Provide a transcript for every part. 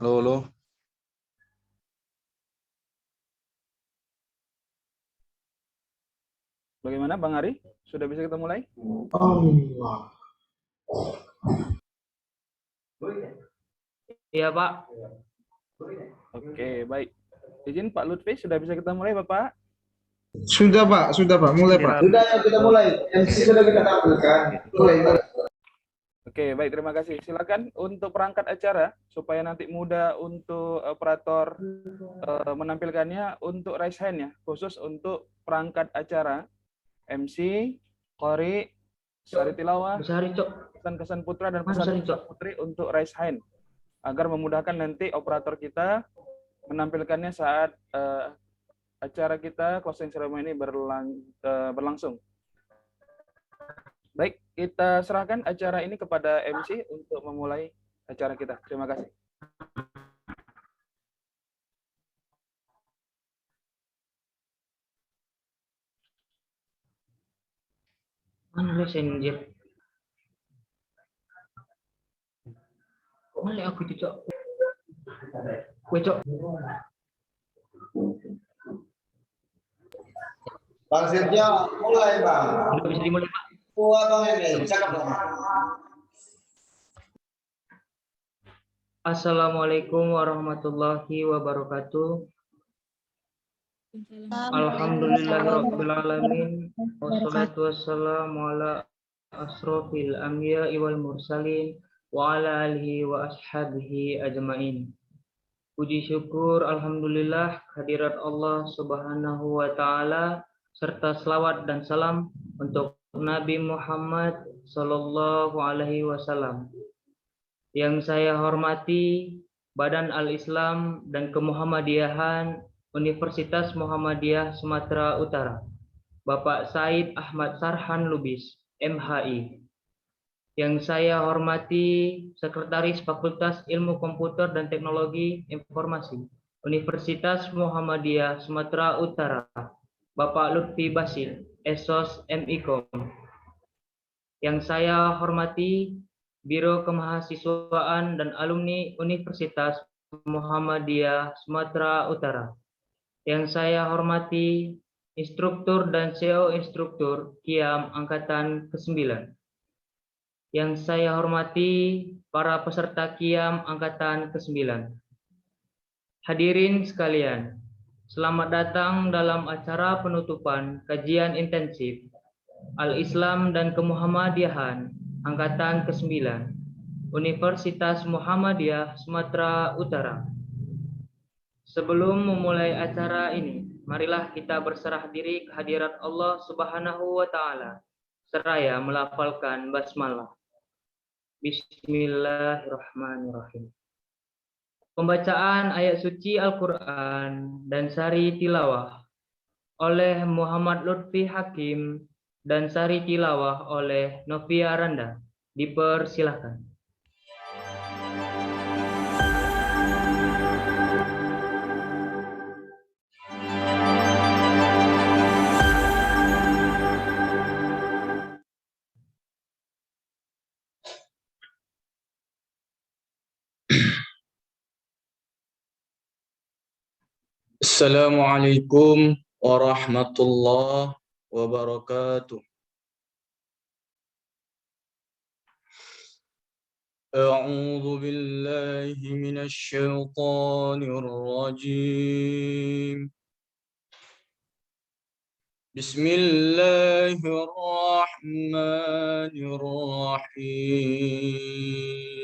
Halo, halo. Bagaimana Bang Ari? Sudah bisa kita mulai? Allah. Iya Pak. Oke, baik. Izin Pak Lutfi, sudah bisa kita mulai Bapak? Sudah Pak, mulai Pak. Sudah ya kita mulai. MC sudah kita tampilkan. Mulai. Oke, baik, terima kasih. Silakan untuk perangkat acara supaya nanti mudah untuk operator menampilkannya untuk raise hand ya, khusus untuk perangkat acara MC, Qori, Sari Tilawah, Besari Cok. pesan-kesan putra dan Besari pesan Cok. putri untuk raise hand agar memudahkan nanti operator kita menampilkannya saat acara kita closing ceremony berlangsung. Baik, kita serahkan acara ini kepada MC untuk memulai acara kita. Terima kasih. Mana messenger? Kok malah aku itu Cok? Kue Cok. Bang Setio, mulai Bang. Udah bisa dimulai Pak. Kuat Bang ini, cakap Bang. Assalamualaikum warahmatullahi wabarakatuh. Alhamdulillahirrabbilalamin. Wassalatu wassalamu ala asrofil anbiya'i wal mursalin wa ala alihi wa ashabihi ajmain. Puji syukur alhamdulillah hadirat Allah Subhanahu wa taala serta selawat dan salam untuk Nabi Muhammad sallallahu alaihi wasallam. Yang saya hormati Badan Al-Islam dan Kemuhammadiyahan Universitas Muhammadiyah Sumatera Utara, Bapak Said Ahmad Sarhan Lubis, MHI. Yang saya hormati Sekretaris Fakultas Ilmu Komputer dan Teknologi Informasi, Universitas Muhammadiyah Sumatera Utara, Bapak Lutfi Basil, Esos MIKOM. Yang saya hormati Biro Kemahasiswaan dan Alumni Universitas Muhammadiyah Sumatera Utara. Yang saya hormati instruktur dan CEO instruktur KIAM Angkatan ke-9. Yang saya hormati para peserta KIAM Angkatan ke-9. Hadirin sekalian, selamat datang dalam acara penutupan kajian intensif Al-Islam dan Kemuhammadiyahan Angkatan ke-9 Universitas Muhammadiyah Sumatera Utara. Sebelum memulai acara ini, marilah kita berserah diri ke hadirat Allah Subhanahu wa taala seraya melafalkan basmalah. Bismillahirrahmanirrahim. Pembacaan ayat suci Al-Qur'an dan sari tilawah oleh Muhammad Lutfi Hakim dan sari tilawah oleh Novia Randa. Dipersilahkan. Assalamualaikum warahmatullahi wabarakatuh. A'udzu billahi minasy syaithanir rajim. Bismillahirrahmanirrahim.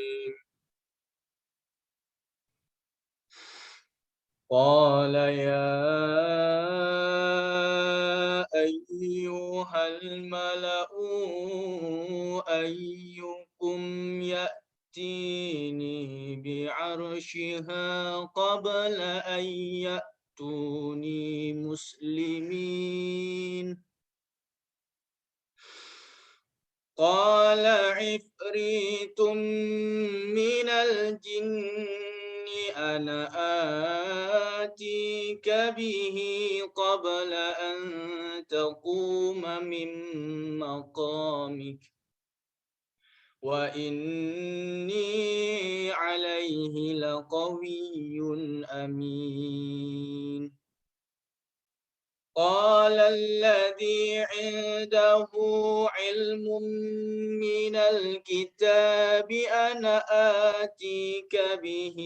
قال يا أيها الملأ أيكم يأتيني بعرشها قبل أن يأتوني مسلمين قال عفريت من الجن أنا آتيك به قبل أن تقوم من مقامك wa inni alaihi laqawiyyun amin. قال الذي عنده علم من الكتاب أنا آتيك به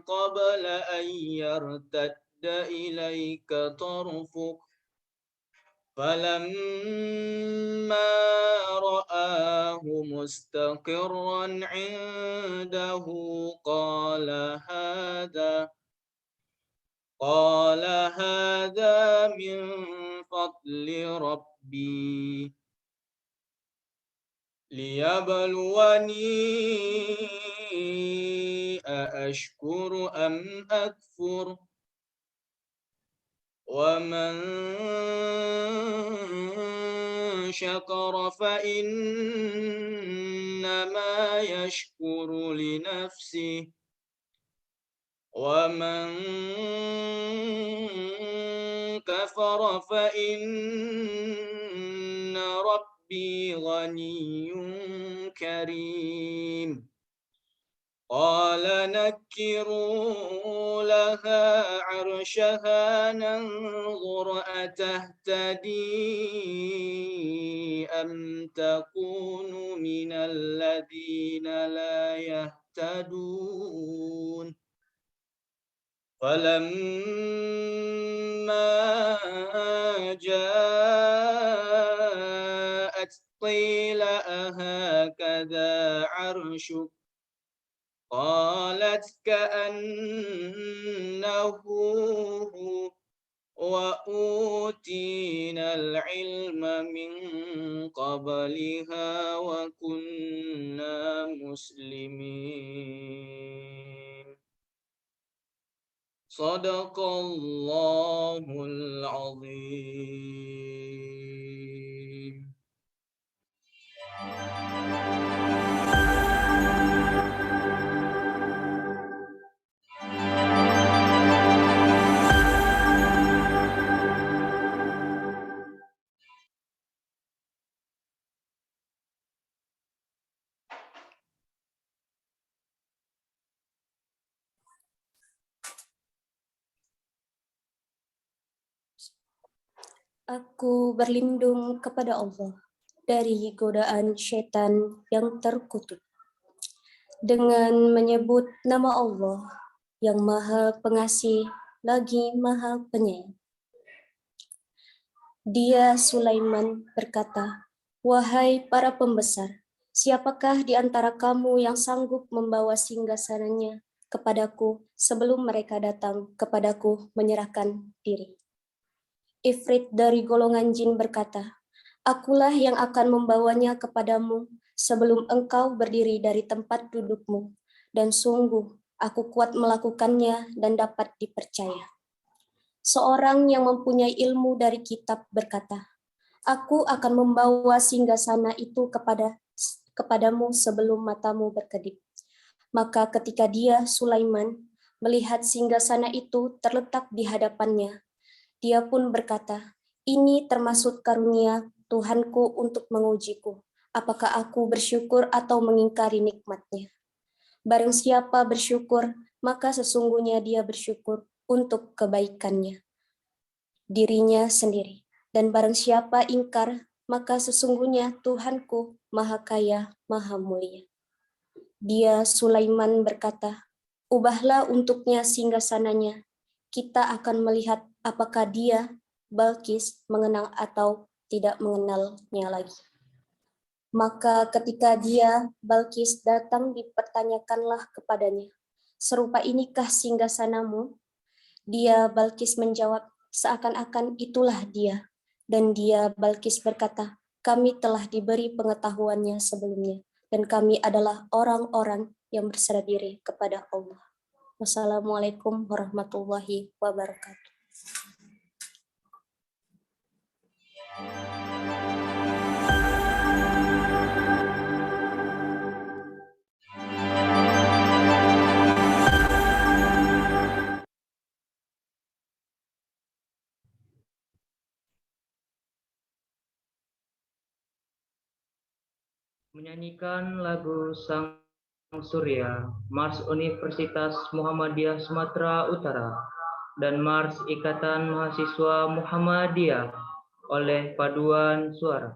قبل أن يرتد إليك طرفك فلما رآه مستقرا عنده قال هذا من فضل ربي ليبلوني أأشكر أم أكفر ومن شكر فإنما يشكر لنفسه ومن كفر فإن ربي غني كريم قال نكروا لها عرشها ننظر أتهتدي أم تكون من الذين لا يهتدون فلما جاءت قيل أهكذا عرشك قالت كأنه هو وأوتينا العلم من قبلها وكنا مسلمين صدق الله العظيم. Aku berlindung kepada Allah dari godaan syaitan yang terkutuk. Dengan menyebut nama Allah yang Maha Pengasih lagi Maha Penyayang. Dia Sulaiman berkata, "Wahai para pembesar, siapakah di antara kamu yang sanggup membawa singgasananya kepadaku sebelum mereka datang kepadaku menyerahkan diri?" Ifrit dari golongan jin berkata, "Akulah yang akan membawanya kepadamu sebelum engkau berdiri dari tempat dudukmu, dan sungguh aku kuat melakukannya dan dapat dipercaya." Seorang yang mempunyai ilmu dari kitab berkata, "Aku akan membawa singgasana itu kepadamu sebelum matamu berkedip." Maka ketika dia, Sulaiman, melihat singgasana itu terletak di hadapannya, dia pun berkata, "Ini termasuk karunia Tuhanku untuk mengujiku. Apakah aku bersyukur atau mengingkari nikmat-Nya? Barang siapa bersyukur, maka sesungguhnya dia bersyukur untuk kebaikannya dirinya sendiri. Dan barang siapa ingkar, maka sesungguhnya Tuhanku Maha Kaya, Maha Mulia." Dia, Sulaiman, berkata, "Ubahlah untuknya singgasananya. Kita akan melihat apakah dia, Balkis, mengenal atau tidak mengenalnya lagi." Maka ketika dia, Balkis, datang dipertanyakanlah kepadanya, "Serupa inikah singgasanamu?" Dia, Balkis, menjawab, "Seakan-akan itulah dia." Dan dia, Balkis, berkata, "Kami telah diberi pengetahuannya sebelumnya, dan kami adalah orang-orang yang berserah diri kepada Allah." Wassalamualaikum warahmatullahi wabarakatuh. menyanyikan lagu Sang Surya, Mars Universitas Muhammadiyah Sumatera Utara, dan Mars Ikatan Mahasiswa Muhammadiyah oleh paduan suara.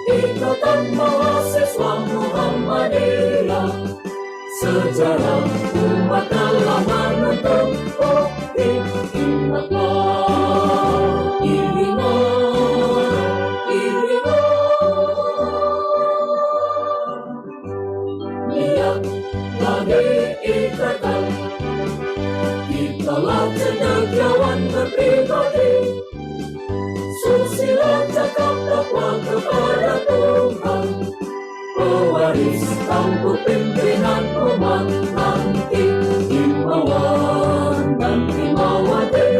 Ikatan Mahasiswa Muhammadiyah, sejarah umat telah menuntut. Oh, ingatlah, lihatlah diikatkan. Kitalah cendekiawan berpribadi, susila cakap takwa kepada Tuhan, pewaris tangguh pimpinan umat nanti, himawan dan himawati,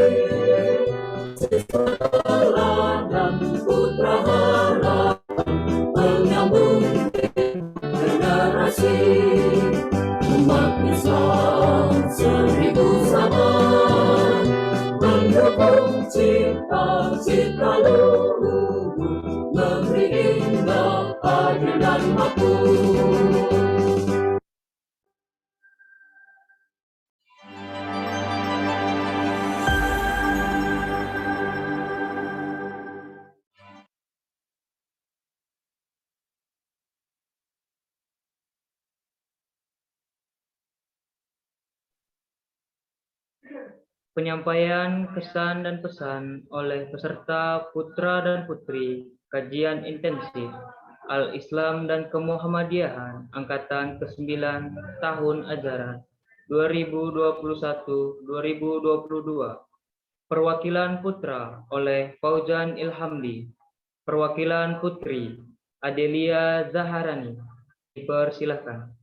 siswa teladan putra harapan, penyambung generasi umat Islam 1000 zaman, mendukung cita-cita luhur negeri indah, adil dan makmur. Penyampaian kesan dan pesan oleh peserta putra dan putri kajian intensif Al-Islam dan Kemuhammadiyahan Angkatan ke-9 tahun ajaran 2021-2022. Perwakilan putra oleh Fauzan Ilhamdi. Perwakilan putri Adelia Zaharani. Dipersilakan.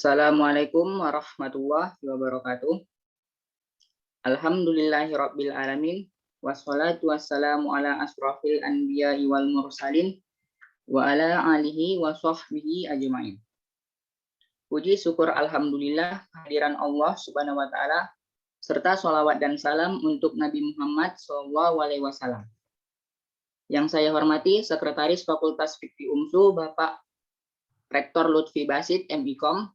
Assalamualaikum warahmatullahi wabarakatuh. Alhamdulillahirabbil alamin, wassalatu wassalamu ala asrofil anbiya'i wal mursalin wa ala alihi wa sahbihi ajmain. Puji syukur alhamdulillah kehadiran Allah Subhanahu wa taala serta sholawat dan salam untuk Nabi Muhammad SAW. Yang saya hormati Sekretaris Fakultas Fikih UMSU Bapak Rektor Lutfi Basit MIKOM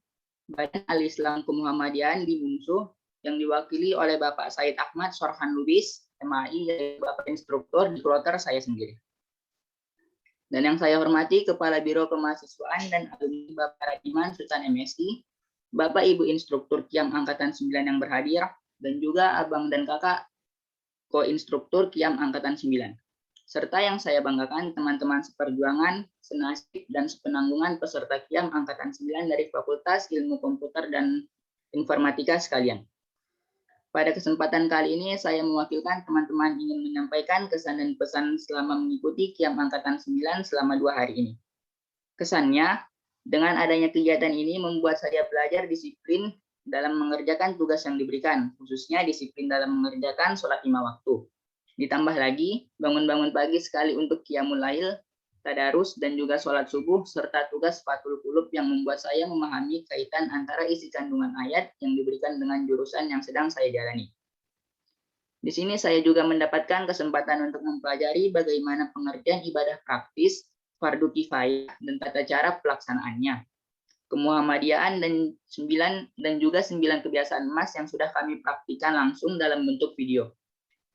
Badan Al-Islam Kemuhammadiyahan di UMSU yang diwakili oleh Bapak Said Ahmad Sorhan Lubis, MAI, yaitu Bapak Instruktur di kloter saya sendiri. Dan yang saya hormati Kepala Biro Kemahasiswaan dan Alumni Bapak Radiman Sultan MSI, Bapak Ibu Instruktur Kiam Angkatan 9 yang berhadir, dan juga Abang dan Kakak Ko-Instruktur Kiam Angkatan 9. Serta yang saya banggakan teman-teman seperjuangan, senasib, dan sepenanggungan peserta Kiam Angkatan 9 dari Fakultas Ilmu Komputer dan Informatika sekalian. Pada kesempatan kali ini saya mewakilkan teman-teman ingin menyampaikan kesan dan pesan selama mengikuti Kiam Angkatan 9 selama 2 hari ini. Kesannya, dengan adanya kegiatan ini membuat saya belajar disiplin dalam mengerjakan tugas yang diberikan, khususnya disiplin dalam mengerjakan sholat 5 waktu. Ditambah lagi, bangun-bangun pagi sekali untuk qiyamul lail, tadarus, dan juga sholat subuh, serta tugas fathul qulub yang membuat saya memahami kaitan antara isi kandungan ayat yang diberikan dengan jurusan yang sedang saya jalani. Di sini saya juga mendapatkan kesempatan untuk mempelajari bagaimana pengertian ibadah praktis, fardu kifayah, dan tata cara pelaksanaannya. Kemuhammadiyahan dan juga 9 kebiasaan emas yang sudah kami praktikan langsung dalam bentuk video.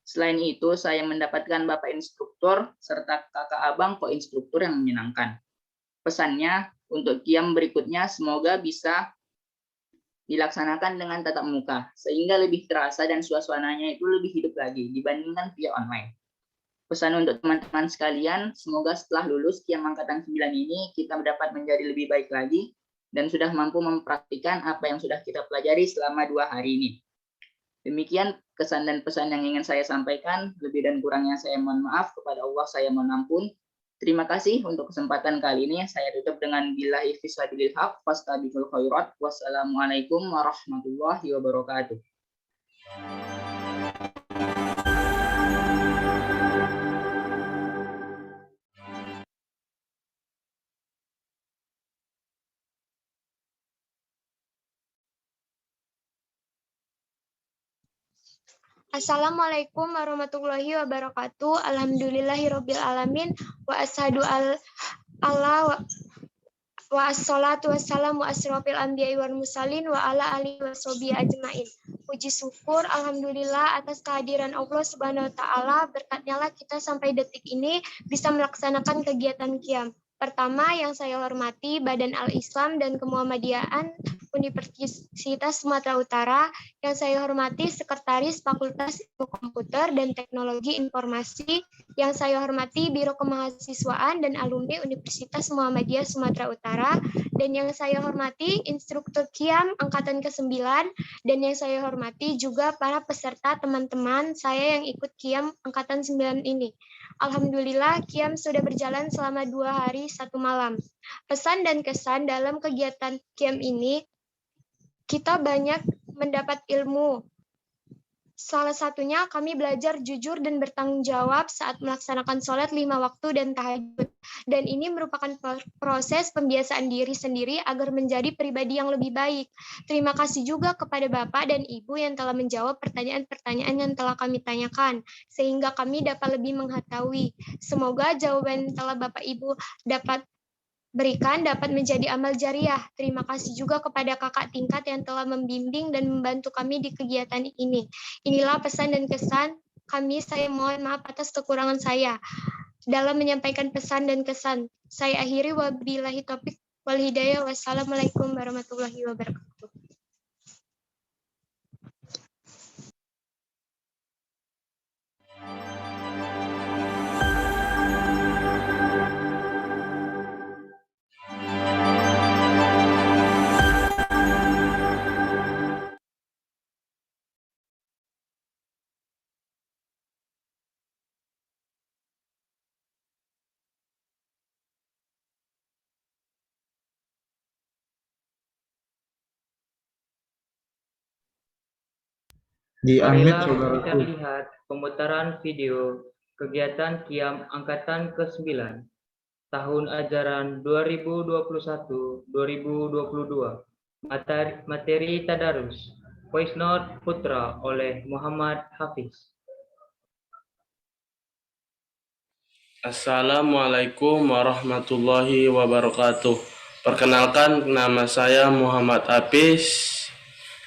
Selain itu, saya mendapatkan Bapak Instruktur serta kakak abang ko-instruktur yang menyenangkan. Pesannya, untuk Kiam berikutnya semoga bisa dilaksanakan dengan tatap muka, sehingga lebih terasa dan suasananya itu lebih hidup lagi dibandingkan via online. Pesan untuk teman-teman sekalian, semoga setelah lulus Kiam Angkatan 9 ini, kita dapat menjadi lebih baik lagi, dan sudah mampu mempraktikkan apa yang sudah kita pelajari selama 2 hari ini. Demikian kesan dan pesan yang ingin saya sampaikan. Lebih dan kurangnya saya mohon maaf, kepada Allah saya mohon ampun. Terima kasih untuk kesempatan kali ini. Saya tutup dengan billahi fisabilil haq fastabiqul khairat. Wassalamualaikum warahmatullahi wabarakatuh. Assalamualaikum warahmatullahi wabarakatuh. Alhamdulillahirabbil alamin wa asyhadu alla wa assalatu wassalamu asrofil anbiya'i wal mursalin wa ala alihi washabihi ajmain. Puji syukur alhamdulillah atas kehadiran Allah Subhanahu wa taala, berkatnya lah kita sampai detik ini bisa melaksanakan kegiatan qiyam. Pertama yang saya hormati Badan Al-Islam dan Kemuhammadiyaan Universitas Sumatera Utara, yang saya hormati Sekretaris Fakultas Ilmu Komputer dan Teknologi Informasi, yang saya hormati Biro Kemahasiswaan dan Alumni Universitas Muhammadiyah Sumatera Utara, dan yang saya hormati Instruktur Qiyam Angkatan ke-9, dan yang saya hormati juga para peserta teman-teman saya yang ikut Qiyam Angkatan 9 ini. Alhamdulillah, Qiyam sudah berjalan selama 2 hari 1 malam. Pesan dan kesan dalam kegiatan Qiyam ini, kita banyak mendapat ilmu. Salah satunya kami belajar jujur dan bertanggung jawab saat melaksanakan sholat 5 waktu dan tahajud. Dan ini merupakan proses pembiasaan diri sendiri agar menjadi pribadi yang lebih baik. Terima kasih juga kepada Bapak dan Ibu yang telah menjawab pertanyaan-pertanyaan yang telah kami tanyakan, sehingga kami dapat lebih mengetahui. Semoga jawaban yang telah Bapak Ibu dapat berikan dapat menjadi amal jariah. Terima kasih juga kepada kakak tingkat yang telah membimbing dan membantu kami di kegiatan ini. Inilah pesan dan kesan kami. Saya mohon maaf atas kekurangan saya dalam menyampaikan pesan dan kesan. Saya akhiri, wabillahi taufik wal hidayah. Wassalamualaikum warahmatullahi wabarakatuh. Di unmute Marilah kita saudaraku. lihat pemutaran video kegiatan Qiyam Angkatan ke-9 tahun ajaran 2021-2022. Materi Tadarus, Voice Note Putra oleh Muhammad Hafiz. Assalamualaikum warahmatullahi wabarakatuh. Perkenalkan, nama saya Muhammad Hafiz,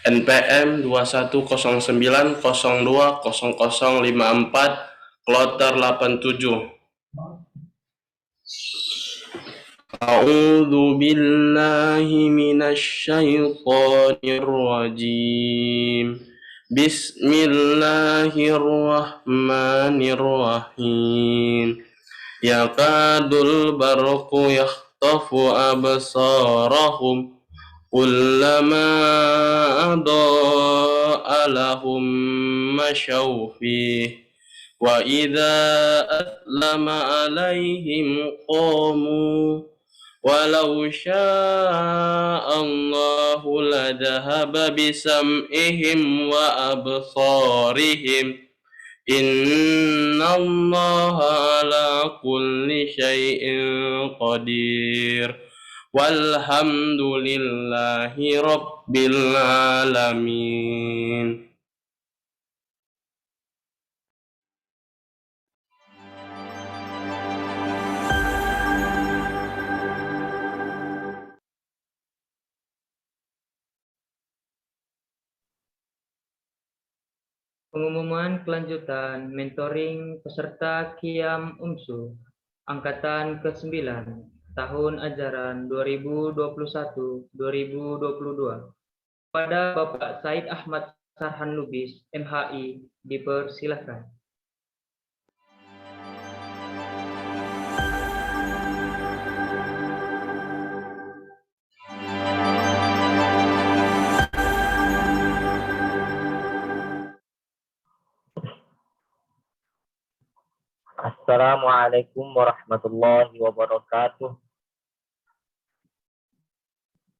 NPM 2109020054, Kloter 87. A'udzu billahi minasyaitonir rajim. Bismillahirrahmanirrahim. Yakadul barqu yakhtafu absarahum kullama adaa lahum masyaw fihi wa idza aslama alaihim qamu walau sya'allahu ladhahaba bisam'ihim wa absarihim innallaha ala kulli syai'in qadir. Walhamdulillahi rabbil alamin. Pengumuman kelanjutan mentoring peserta Qiyam UMSU Angkatan ke-9 tahun ajaran 2021-2022. Pada Bapak Said Ahmad Sarhan Lubis, MHI, dipersilakan. Assalamualaikum warahmatullahi wabarakatuh.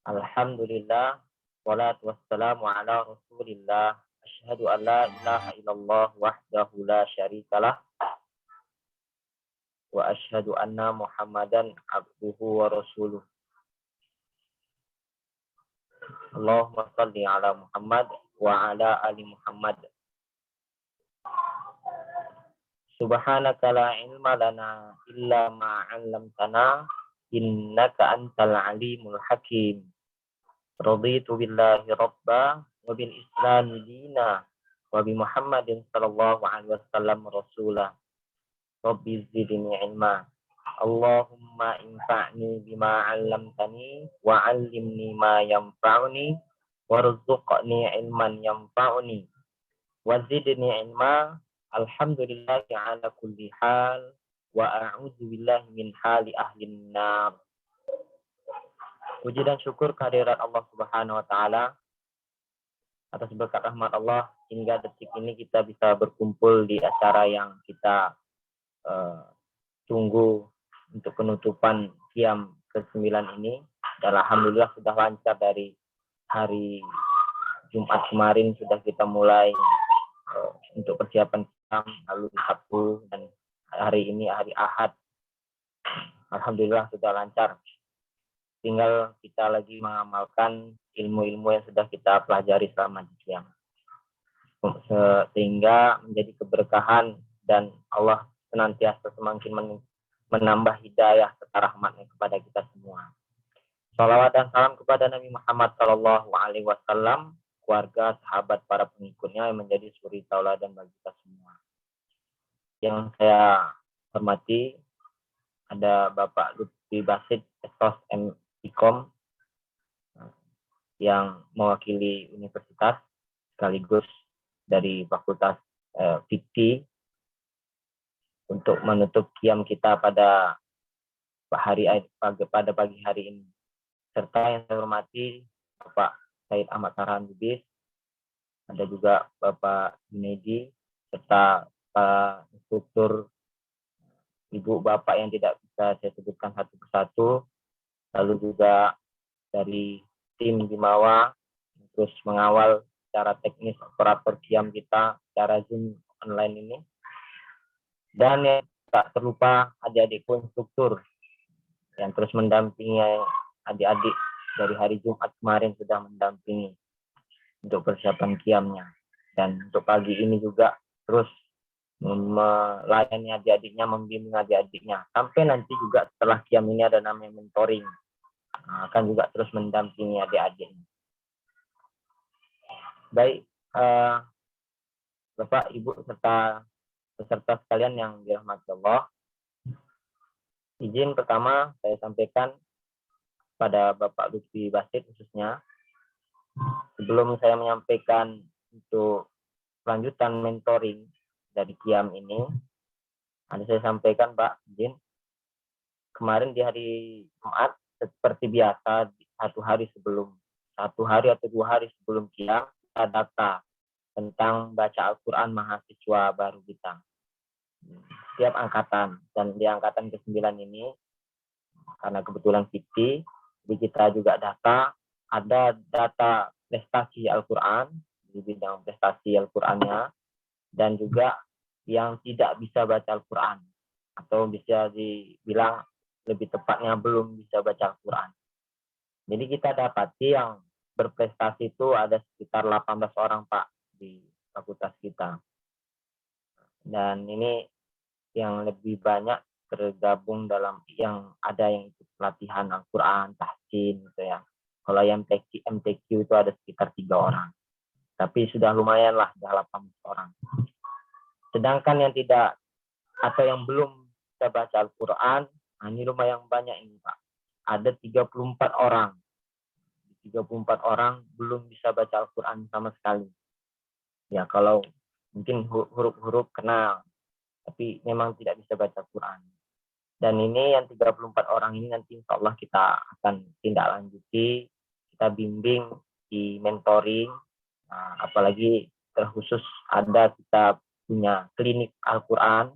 Alhamdulillah, wassalatu wassalamu ala rasulillah. Asyhadu an la ilaha illallah wahdahu la syarikalah. Wa asyhadu anna Muhammadan abduhu wa rasuluh. Allahumma salli ala Muhammad wa ala ali Muhammad. Subhanaka la ilma lana illa ma 'allamtana innaka antal alimul hakim. Raditu billahi rabba wa bil islami dina wa bi Muhammadin sallallahu alaihi wasallam rasulah. Rabbi zidni ilma. Allahumma infa'ni bima 'allamtani wa 'allimni ma yanfa'uni warzuqni ilman yanfa'uni wa zidni ilma. Alhamdulillahi ala kulli hal wa a'udzu billahi min hali ahlin nar. Puji dan syukur kehadirat Allah Subhanahu wa taala atas berkat rahmat Allah hingga detik ini kita bisa berkumpul di acara yang kita tunggu untuk penutupan qiyam ke-9 ini. Dan alhamdulillah sudah lancar dari hari Jumat kemarin sudah kita mulai untuk persiapan qiyam, lalu di Sabtu dan hari ini hari Ahad. Alhamdulillah sudah lancar. Tinggal kita lagi mengamalkan ilmu-ilmu yang sudah kita pelajari selama di qiyam. Sehingga menjadi keberkahan dan Allah senantiasa semakin menambah hidayah serta rahmatnya kepada kita semua. Salawat dan salam kepada Nabi Muhammad Sallallahu Alaihi Wasallam, keluarga, sahabat, para pengikutnya yang menjadi suri tauladan bagi kita semua. Yang saya hormati ada Bapak Lutfi Basit, Estos MIKOM, yang mewakili universitas sekaligus dari Fakultas Fikih untuk menutup qiyam kita pada pagi hari ini. Serta yang saya hormati Bapak Said Ahmad Sarhan Lubis, ada juga Bapak Junaidi, serta Pak instruktur, Ibu Bapak yang tidak bisa saya sebutkan satu persatu, lalu juga dari tim Himawa terus mengawal secara teknis operator qiyam kita secara Zoom online ini. Dan yang tak terlupa adik-adikku instruktur yang terus mendampingi adik-adik dari hari Jumat kemarin sudah mendampingi untuk persiapan qiyamnya. Dan untuk pagi ini juga terus melayani adik-adiknya, membimbing adik-adiknya. Sampai nanti juga setelah qiyam ini ada namanya mentoring. Akan juga terus mendampingi adik-adiknya. Baik, Bapak, Ibu, serta peserta sekalian yang dirahmati Allah. Izin pertama saya sampaikan pada Bapak Lutfi Basit khususnya. Sebelum saya menyampaikan untuk lanjutan mentoring dari qiyam ini, ada saya sampaikan Pak, izin. Kemarin di hari Jumat seperti biasa satu hari atau 2 hari sebelum qiyam kita data tentang baca Al-Quran mahasiswa baru kita. Setiap angkatan. Dan di angkatan ke-9 ini, karena kebetulan Fikih, jadi kita juga ada data prestasi Al-Quran, di bidang prestasi Al-Qurannya, dan juga yang tidak bisa baca Al-Quran, atau bisa dibilang lebih tepatnya belum bisa baca Al-Quran. Jadi kita dapati yang berprestasi itu ada sekitar 18 orang Pak di fakultas kita. Dan ini yang lebih banyak tergabung dalam yang ada yang ikut pelatihan Al-Quran, tahsin gitu ya. Kalau yang MTQ itu ada sekitar 3 orang. Tapi sudah lumayan lah, sudah 18 orang. Sedangkan yang tidak atau yang belum bisa baca Al-Quran, ini lumayan banyak ini Pak. Ada 34 orang. 34 orang belum bisa baca Al-Quran sama sekali. Ya kalau mungkin huruf-huruf kenal, tapi memang tidak bisa baca Quran. Dan ini yang 34 orang ini nanti insya Allah kita akan tindak lanjuti, kita bimbing di mentoring, apalagi terkhusus ada kita punya klinik Al-Quran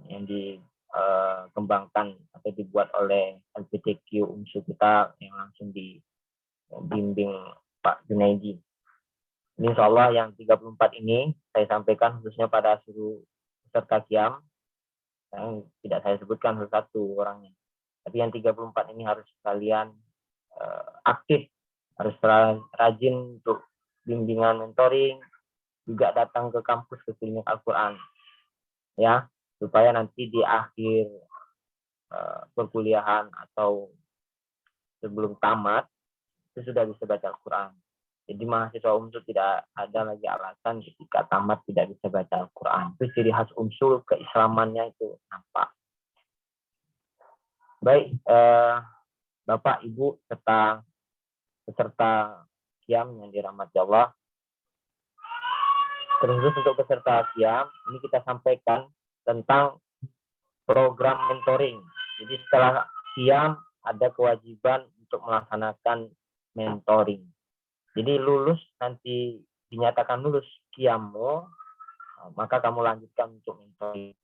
yang dikembangkan atau dibuat oleh LPTQ UNSU kita yang langsung dibimbing Pak Junaidi. Insya Allah yang 34 ini saya sampaikan khususnya pada seluruh peserta qiyam, yang tidak saya sebutkan satu orangnya. Tapi yang 34 ini harus kalian aktif, harus rajin untuk bimbingan mentoring, juga datang ke kampus ke klinik Al-Quran. ya, supaya nanti di akhir perkuliahan atau sebelum tamat itu sudah bisa baca Al-Quran. Jadi mahasiswa UMSUL tidak ada lagi alasan ketika tamat tidak bisa baca Al-Quran. Itu ciri khas UMSUL, keislamannya itu nampak. Baik, Bapak, Ibu, serta peserta Qiyam yang dirahmati Allah. Terus untuk peserta Qiyam, ini kita sampaikan tentang program mentoring. Jadi setelah Qiyam ada kewajiban untuk melaksanakan mentoring. Jadi lulus, nanti dinyatakan lulus Qiyammu, maka kamu lanjutkan untuk mentoring.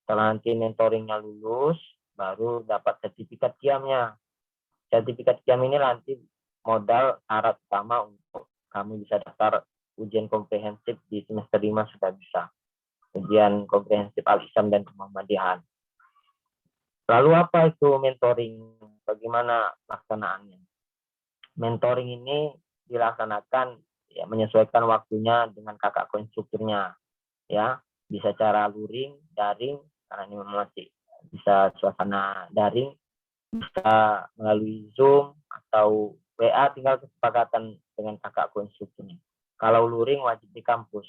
Setelah nanti mentoringnya lulus, baru dapat sertifikat Qiyamnya. Sertifikat Qiyam ini nanti modal syarat utama untuk kamu bisa daftar ujian komprehensif di semester 5 sudah bisa. Ujian komprehensif Al-Islam dan Muhammadiyahan. Lalu apa itu mentoring? Bagaimana laksanaannya? Mentoring ini dilaksanakan ya menyesuaikan waktunya dengan kakak konstrukturnya, ya bisa cara luring, daring, karena ini masih bisa suasana daring, bisa melalui Zoom atau WA, tinggal kesepakatan dengan kakak konstrukturnya. Kalau luring wajib di kampus,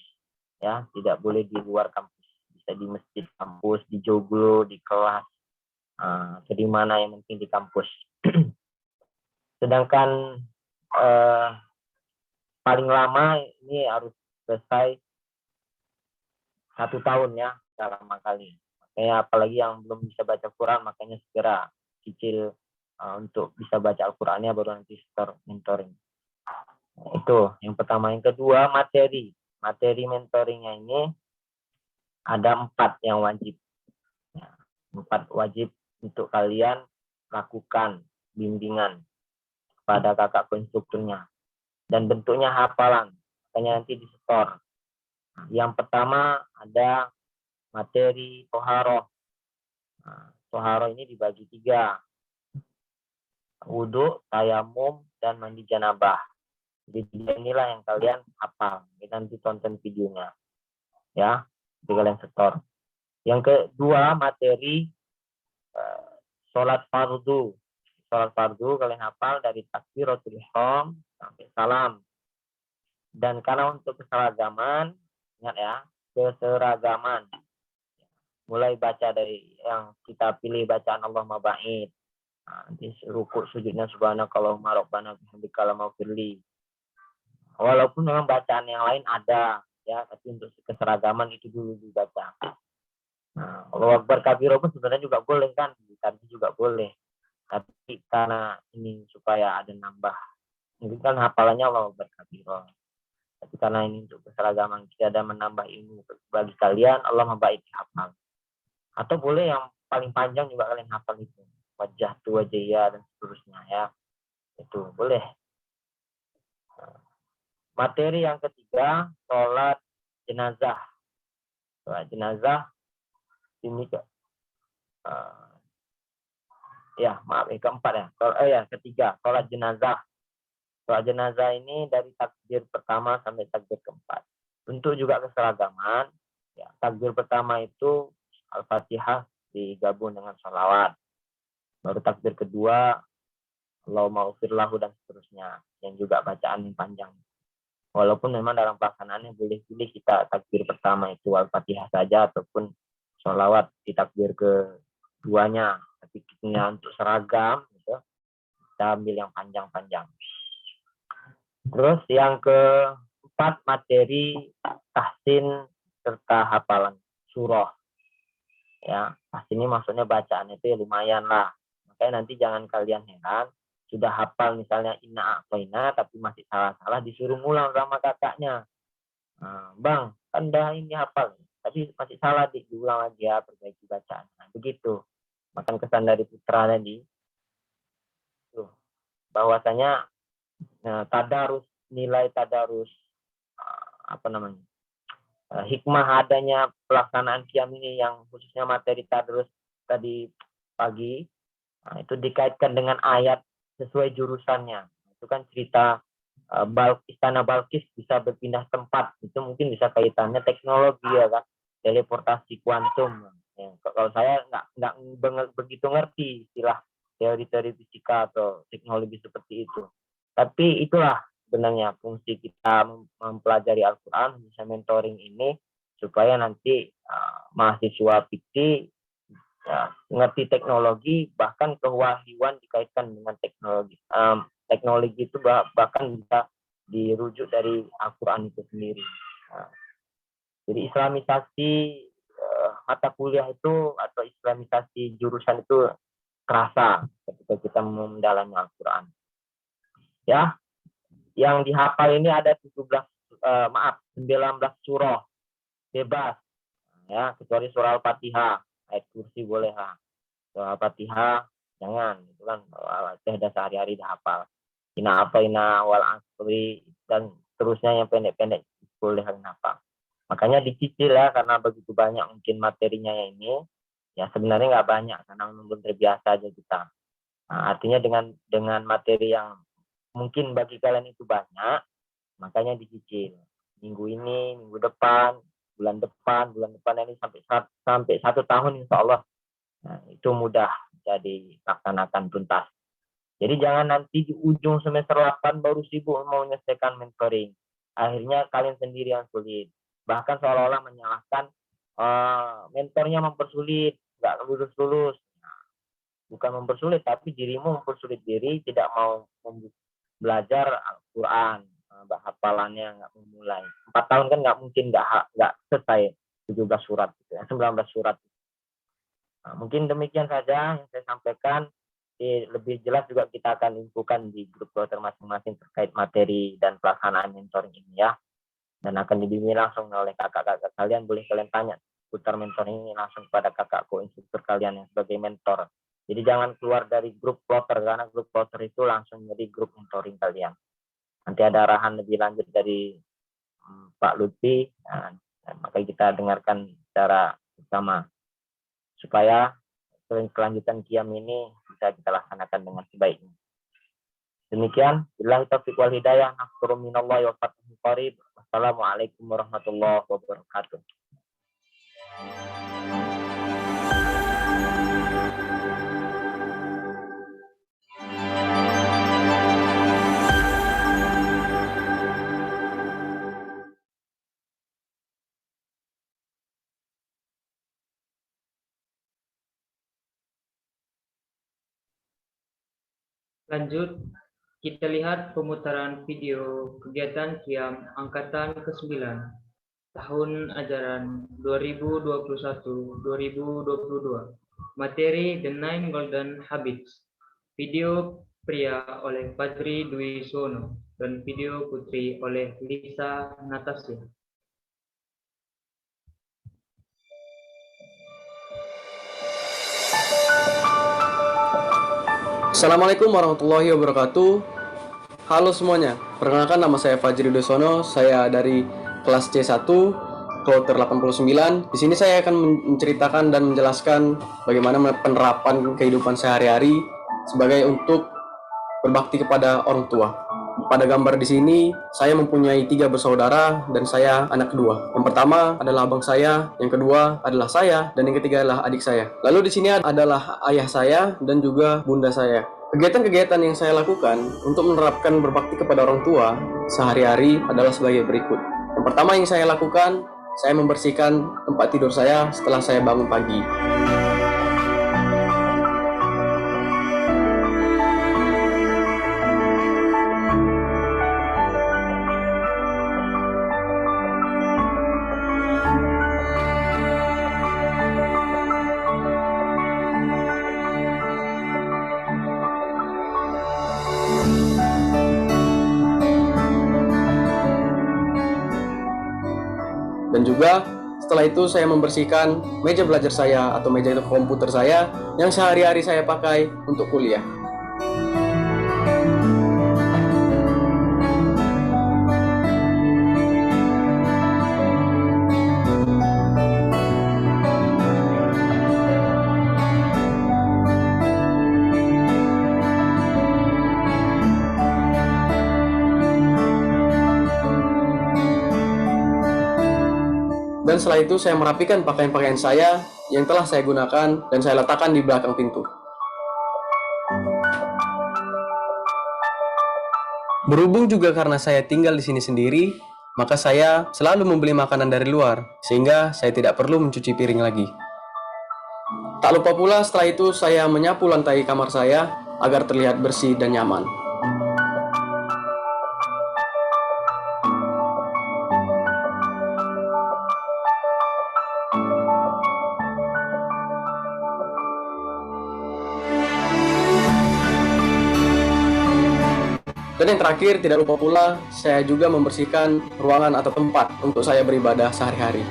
ya tidak boleh di luar kampus, bisa di masjid kampus, di joglo, di kelas, di mana yang penting di kampus. Sedangkan paling lama ini harus selesai 1 tahun ya, dalam lama kali. Makanya apalagi yang belum bisa baca Quran, makanya segera cicil untuk bisa baca Al-Qurannya, baru nanti start mentoring. Itu yang pertama. Yang kedua, materi. Materi mentoringnya ini ada 4 yang wajib. 4 wajib untuk kalian lakukan bimbingan pada kakak konstrukturnya. Dan bentuknya hafalan, makanya nanti di-store. Yang pertama ada materi toharoh. Toharoh ini dibagi 3. Wudhu, tayamum, dan mandi janabah. Jadi inilah yang kalian hafal. Kita nanti tonton videonya. Ya, jadi kalian store. Yang kedua materi sholat fardu. Sholat fardu kalian hafal dari takbiratul ihram sampai salam. Dan karena untuk keseragaman, ingat ya, keseragaman. Mulai baca dari yang kita pilih bacaan Allahumma ba'id. Nanti rukuk sujudnya subhanakallahumma rabbana bihamdika maghfirli. Walaupun memang bacaan yang lain ada, ya, tapi untuk keseragaman itu dulu dibaca. Allahu Akbar kabiro pun sebenarnya juga boleh kan, tapi juga boleh. Tapi karena ini supaya ada nambah, ini kan hafalannya Allahu Akbar kabiro. Tapi karena ini untuk keseragaman, kita ada menambah ilmu bagi kalian, Allah membaik hafal. Atau boleh yang paling panjang juga kalian hafal itu, wajah tu wajah dan seterusnya ya, itu boleh. Materi yang ketiga, sholat jenazah. Sholat jenazah ini keempat ya. Ketiga, sholat jenazah. Sholat jenazah ini dari takbir pertama sampai takbir keempat. Bentuk juga keseragaman. Ya, takbir pertama itu Al-Fatihah digabung dengan sholawat. Baru takbir kedua, Allahumma ufir lahu dan seterusnya. Yang juga bacaan yang panjang. Walaupun memang dalam pelaksanaannya boleh pilih kita takbir pertama itu Al-Fatihah saja ataupun sholawat di takbir keduanya. Tapi kita untuk seragam, gitu, kita ambil yang panjang-panjang. Terus yang keempat, materi tahsin serta hafalan surah. Ya, tahsin ini maksudnya bacaan itu ya lumayan lah. Makanya nanti jangan kalian heran, sudah hafal misalnya inna a'toina tapi masih salah-salah disuruh ngulang sama kakaknya. Bang, kan dah ini hafal, tapi masih salah, diulang lagi ya, perbaiki bacaan. Begitu. Makan kesan dari putra tadi. Bahwasanya tadarus, nilai tadarus, hikmah adanya pelaksanaan Qiyam ini yang khususnya materi tadarus tadi pagi, itu dikaitkan dengan ayat sesuai jurusannya. Itu kan cerita istana Balkis bisa berpindah tempat, itu mungkin bisa kaitannya teknologi ya kan. teleportasi kuantum. Ya, kalau saya nggak begitu ngerti istilah teori-teori fisika atau teknologi seperti itu. Tapi itulah sebenarnya fungsi kita mempelajari Al-Quran, bisa mentoring ini, supaya nanti mahasiswa fikih ngerti teknologi, bahkan kewahyuan dikaitkan dengan teknologi. Teknologi itu bahkan bisa dirujuk dari Al-Quran itu sendiri. Jadi islamisasi mata kuliah itu atau islamisasi jurusan itu terasa ketika kita mendalami Al-Quran. Ya, yang dihafal ini ada 19 surah bebas, ya, kecuali surah Al-Fatihah, ayat kursi boleh lah. Surah Al-Fatihah jangan, itu kan sudah sehari-hari dihafal. Ina wal asri dan terusnya yang pendek-pendek boleh hafal. Makanya dicicil ya, karena begitu banyak mungkin materinya ini. Ya sebenarnya nggak banyak karena belum terbiasa aja kita. Nah, artinya dengan materi yang mungkin bagi kalian itu banyak, makanya dicicil. Minggu ini, minggu depan, bulan depan ini sampai 1 tahun insya Allah. Nah, itu mudah jadi laksanakan tuntas. Jadi jangan nanti di ujung semester 8 baru sibuk mau menyelesaikan mentoring. Akhirnya kalian sendiri yang sulit. Bahkan seolah-olah menyalahkan mentornya mempersulit, nggak lulus-lulus. Nah, bukan mempersulit, tapi dirimu mempersulit diri, tidak mau belajar Al-Quran, hafalannya nggak memulai. 4 tahun kan nggak mungkin nggak selesai 17 surat, gitu ya, 19 surat. Nah, mungkin demikian saja yang saya sampaikan. Lebih jelas juga kita akan infokan di grup kloter masing-masing terkait materi dan pelaksanaan mentoring ini ya. Dan akan dibimbing langsung oleh kakak-kakak kalian. Boleh kalian tanya putar mentoring ini langsung pada kakakku instruktur kalian yang sebagai mentor. Jadi jangan keluar dari grup kloter, karena grup kloter itu langsung jadi grup mentoring kalian. Nanti ada arahan lebih lanjut dari Pak Lutfi, maka kita dengarkan secara bersama supaya kelanjutan qiyam ini bisa kita laksanakan dengan sebaiknya. Demikian, billahi taufiq wal hidayah, nafkuru minallahi wa fatihul qarib. Wassalamualaikum warahmatullahi wabarakatuh. Lanjut, kita lihat pemutaran video kegiatan qiyam angkatan ke-9 tahun ajaran 2021-2022. Materi The 9 Golden Habits. Video pria oleh Fajri Dwi Sono dan video putri oleh Lisa Natasha. Assalamualaikum warahmatullahi wabarakatuh. Halo semuanya, perkenalkan nama saya Fajri Dosono, saya dari kelas C1, kloter 89. Di sini saya akan menceritakan dan menjelaskan bagaimana penerapan kehidupan sehari-hari sebagai untuk berbakti kepada orang tua. Pada gambar di sini, saya mempunyai 3 bersaudara dan saya anak kedua. Yang pertama adalah abang saya, yang kedua adalah saya, dan yang ketiga adalah adik saya. Lalu di sini adalah ayah saya dan juga bunda saya. Kegiatan-kegiatan yang saya lakukan untuk menerapkan berbakti kepada orang tua sehari-hari adalah sebagai berikut. Yang pertama yang saya lakukan, saya membersihkan tempat tidur saya setelah saya bangun pagi. Dan juga setelah itu saya membersihkan meja belajar saya atau meja komputer saya yang sehari-hari saya pakai untuk kuliah. Dan setelah itu saya merapikan pakaian-pakaian saya yang telah saya gunakan dan saya letakkan di belakang pintu. Berhubung juga karena saya tinggal di sini sendiri, maka saya selalu membeli makanan dari luar, sehingga saya tidak perlu mencuci piring lagi. Tak lupa pula setelah itu saya menyapu lantai kamar saya agar terlihat bersih dan nyaman. Dan yang terakhir, tidak lupa pula, saya juga membersihkan ruangan atau tempat untuk saya beribadah sehari-hari.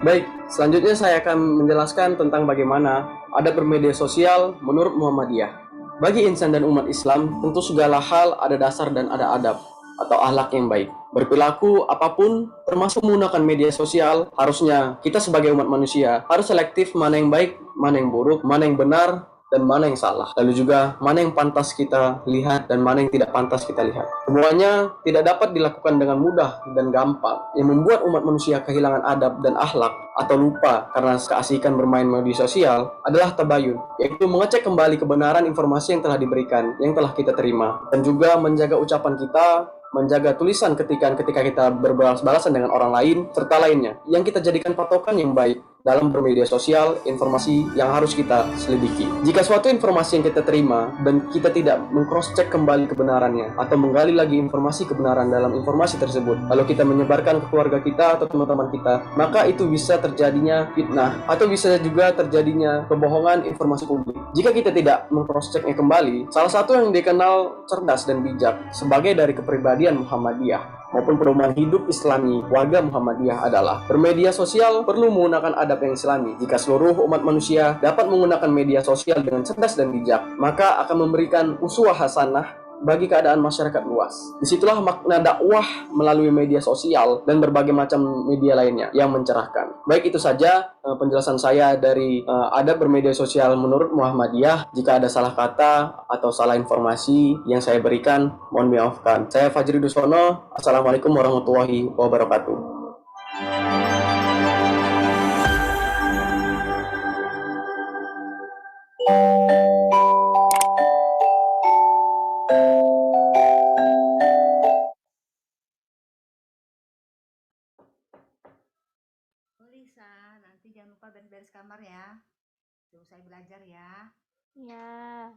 Baik, selanjutnya saya akan menjelaskan tentang bagaimana adab bermedia sosial menurut Muhammadiyah. Bagi insan dan umat Islam, tentu segala hal ada dasar dan ada adab atau akhlak yang baik. Berperilaku apapun, termasuk menggunakan media sosial, harusnya kita sebagai umat manusia harus selektif mana yang baik, mana yang buruk, mana yang benar, dan mana yang salah. Lalu juga mana yang pantas kita lihat dan mana yang tidak pantas kita lihat. Semuanya tidak dapat dilakukan dengan mudah dan gampang. Yang membuat umat manusia kehilangan adab dan akhlak atau lupa karena keasikan bermain media sosial adalah tabayun, yaitu mengecek kembali kebenaran informasi yang telah diberikan, yang telah kita terima, dan juga menjaga ucapan kita, menjaga tulisan ketika kita berbalas-balasan dengan orang lain, serta lainnya, yang kita jadikan patokan yang baik dalam bermedia sosial, informasi yang harus kita selidiki. Jika suatu informasi yang kita terima dan kita tidak meng-cross-check kembali kebenarannya atau menggali lagi informasi kebenaran dalam informasi tersebut, lalu kita menyebarkan ke keluarga kita atau teman-teman kita, maka itu bisa terjadinya fitnah atau bisa juga terjadinya kebohongan informasi publik. Jika kita tidak meng-cross-checknya kembali, salah satu yang dikenal cerdas dan bijak sebagai dari kepribadian Muhammadiyah maupun perubahan hidup Islami warga Muhammadiyah adalah bermedia sosial perlu menggunakan adab yang Islami. Jika seluruh umat manusia dapat menggunakan media sosial dengan cerdas dan bijak, maka akan memberikan uswah hasanah bagi keadaan masyarakat luas. Disitulah makna dakwah melalui media sosial dan berbagai macam media lainnya yang mencerahkan. Baik, itu saja penjelasan saya dari adab bermedia sosial menurut Muhammadiyah. Jika ada salah kata atau salah informasi yang saya berikan, mohon dimaafkan. Saya Fajri Dusono. Assalamualaikum warahmatullahi wabarakatuh. Lisa, nanti jangan lupa beres-beres kamar ya. Tunggu saya belajar ya. Ya.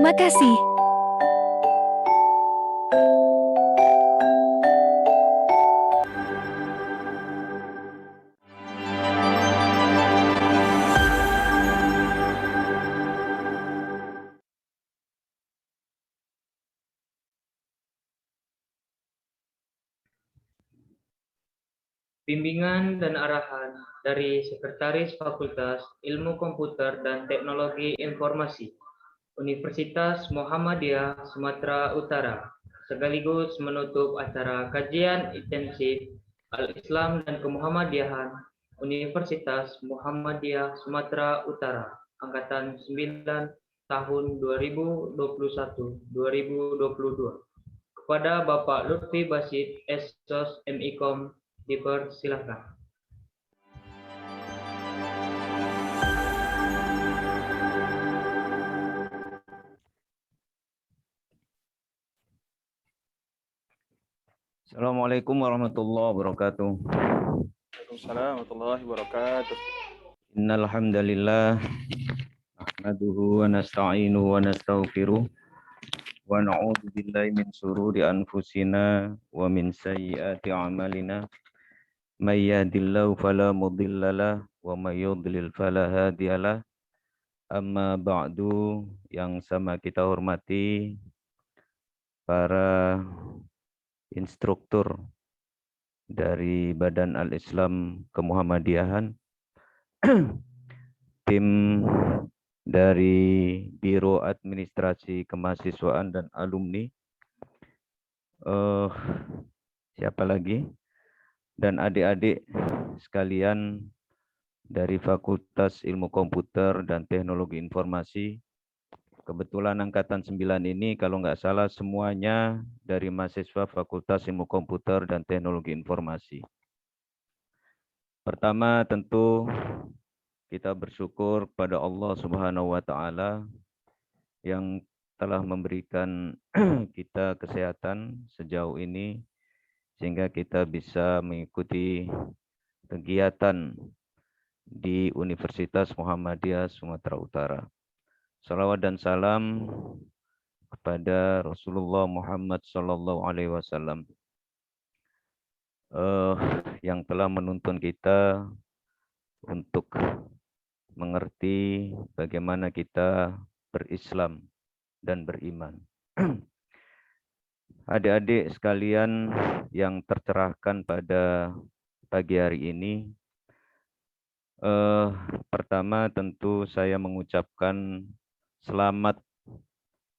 Terima kasih. Bimbingan dan arahan dari Sekretaris Fakultas Ilmu Komputer dan Teknologi Informasi Universitas Muhammadiyah Sumatera Utara, sekaligus menutup acara kajian intensif Al-Islam dan Kemuhammadiyahan Universitas Muhammadiyah Sumatera Utara, Angkatan 9 tahun 2021-2022. Kepada Bapak Lutfi Basit, Sos MIKOM, dipersilakan. Assalamualaikum warahmatullahi wabarakatuh. Waalaikumsalam warahmatullahi wabarakatuh. Innal hamdalillah nahmaduhu wa nasta'inuhu wa nastaghfiruh wa na'udzu billahi min shururi anfusina wa min sayyiati a'malina. May yahdihillahu fala mudhillalah wa may yudlil fala hadiyalah. Amma ba'du, yang sama kita hormati para instruktur dari Badan Al-Islam Kemuhammadiyahan, tim dari Biro Administrasi Kemahasiswaan dan Alumni, siapa lagi, dan adik-adik sekalian dari Fakultas Ilmu Komputer dan Teknologi Informasi. Kebetulan angkatan 9 ini kalau nggak salah semuanya dari mahasiswa Fakultas Ilmu Komputer dan Teknologi Informasi. Pertama tentu kita bersyukur kepada Allah Subhanahu wa taala yang telah memberikan kita kesehatan sejauh ini sehingga kita bisa mengikuti kegiatan di Universitas Muhammadiyah Sumatera Utara. Salawat dan salam kepada Rasulullah Muhammad Sallallahu Alaihi Wasallam yang telah menuntun kita untuk mengerti bagaimana kita berislam dan beriman. Adik-adik sekalian yang tercerahkan pada pagi hari ini, pertama tentu saya mengucapkan selamat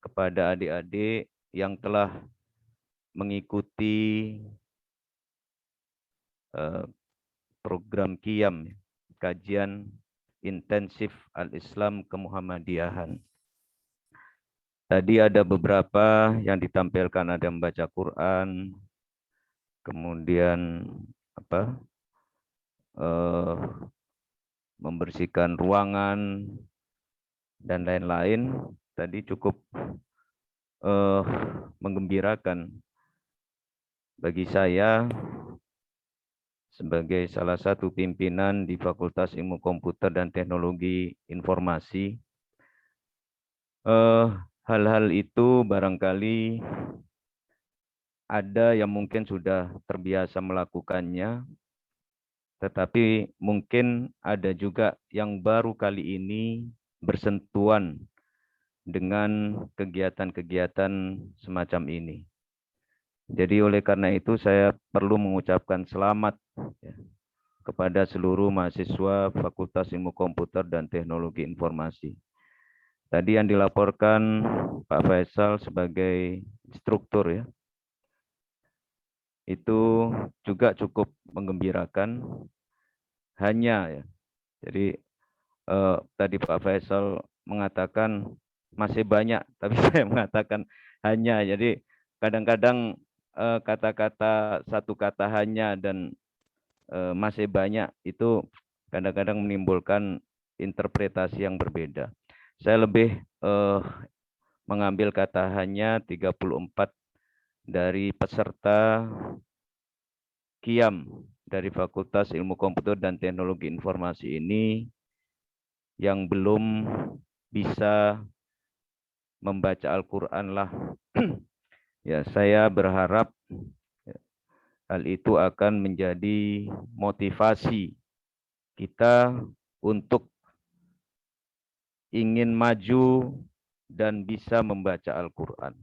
kepada adik-adik yang telah mengikuti program QIAM, kajian intensif Al-Islam Kemuhammadiyahan. Tadi ada beberapa yang ditampilkan, ada membaca Quran, kemudian membersihkan ruangan, dan lain-lain. Tadi cukup menggembirakan bagi saya sebagai salah satu pimpinan di Fakultas Ilmu Komputer dan Teknologi Informasi. Hal-hal itu barangkali ada yang mungkin sudah terbiasa melakukannya, tetapi mungkin ada juga yang baru kali ini bersentuhan dengan kegiatan-kegiatan semacam ini. Jadi oleh karena itu saya perlu mengucapkan selamat kepada seluruh mahasiswa Fakultas Ilmu Komputer dan Teknologi Informasi. Tadi yang dilaporkan Pak Faisal sebagai instruktur ya, itu juga cukup menggembirakan. Hanya ya, jadi tadi Pak Faisal mengatakan masih banyak, tapi saya mengatakan hanya. Jadi kadang-kadang kata-kata satu kata hanya dan masih banyak itu kadang-kadang menimbulkan interpretasi yang berbeda. Saya lebih mengambil kata hanya 34 dari peserta QIAM dari Fakultas Ilmu Komputer dan Teknologi Informasi ini yang belum bisa membaca Al-Quran lah. Ya, saya berharap hal itu akan menjadi motivasi kita untuk ingin maju dan bisa membaca Al-Quran.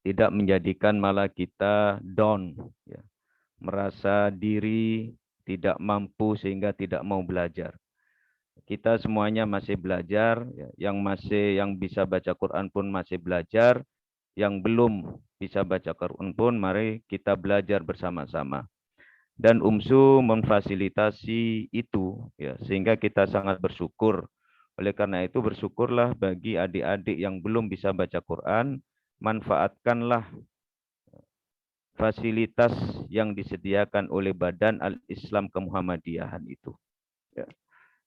Tidak menjadikan malah kita down, ya, merasa diri tidak mampu sehingga tidak mau belajar. Kita semuanya masih belajar, ya, yang bisa baca Quran pun masih belajar, yang belum bisa baca Quran pun mari kita belajar bersama-sama. Dan UMSU memfasilitasi itu, ya, sehingga kita sangat bersyukur. Oleh karena itu bersyukurlah bagi adik-adik yang belum bisa baca Quran, manfaatkanlah fasilitas yang disediakan oleh Badan Al-Islam Kemuhammadiyahan itu. Ya.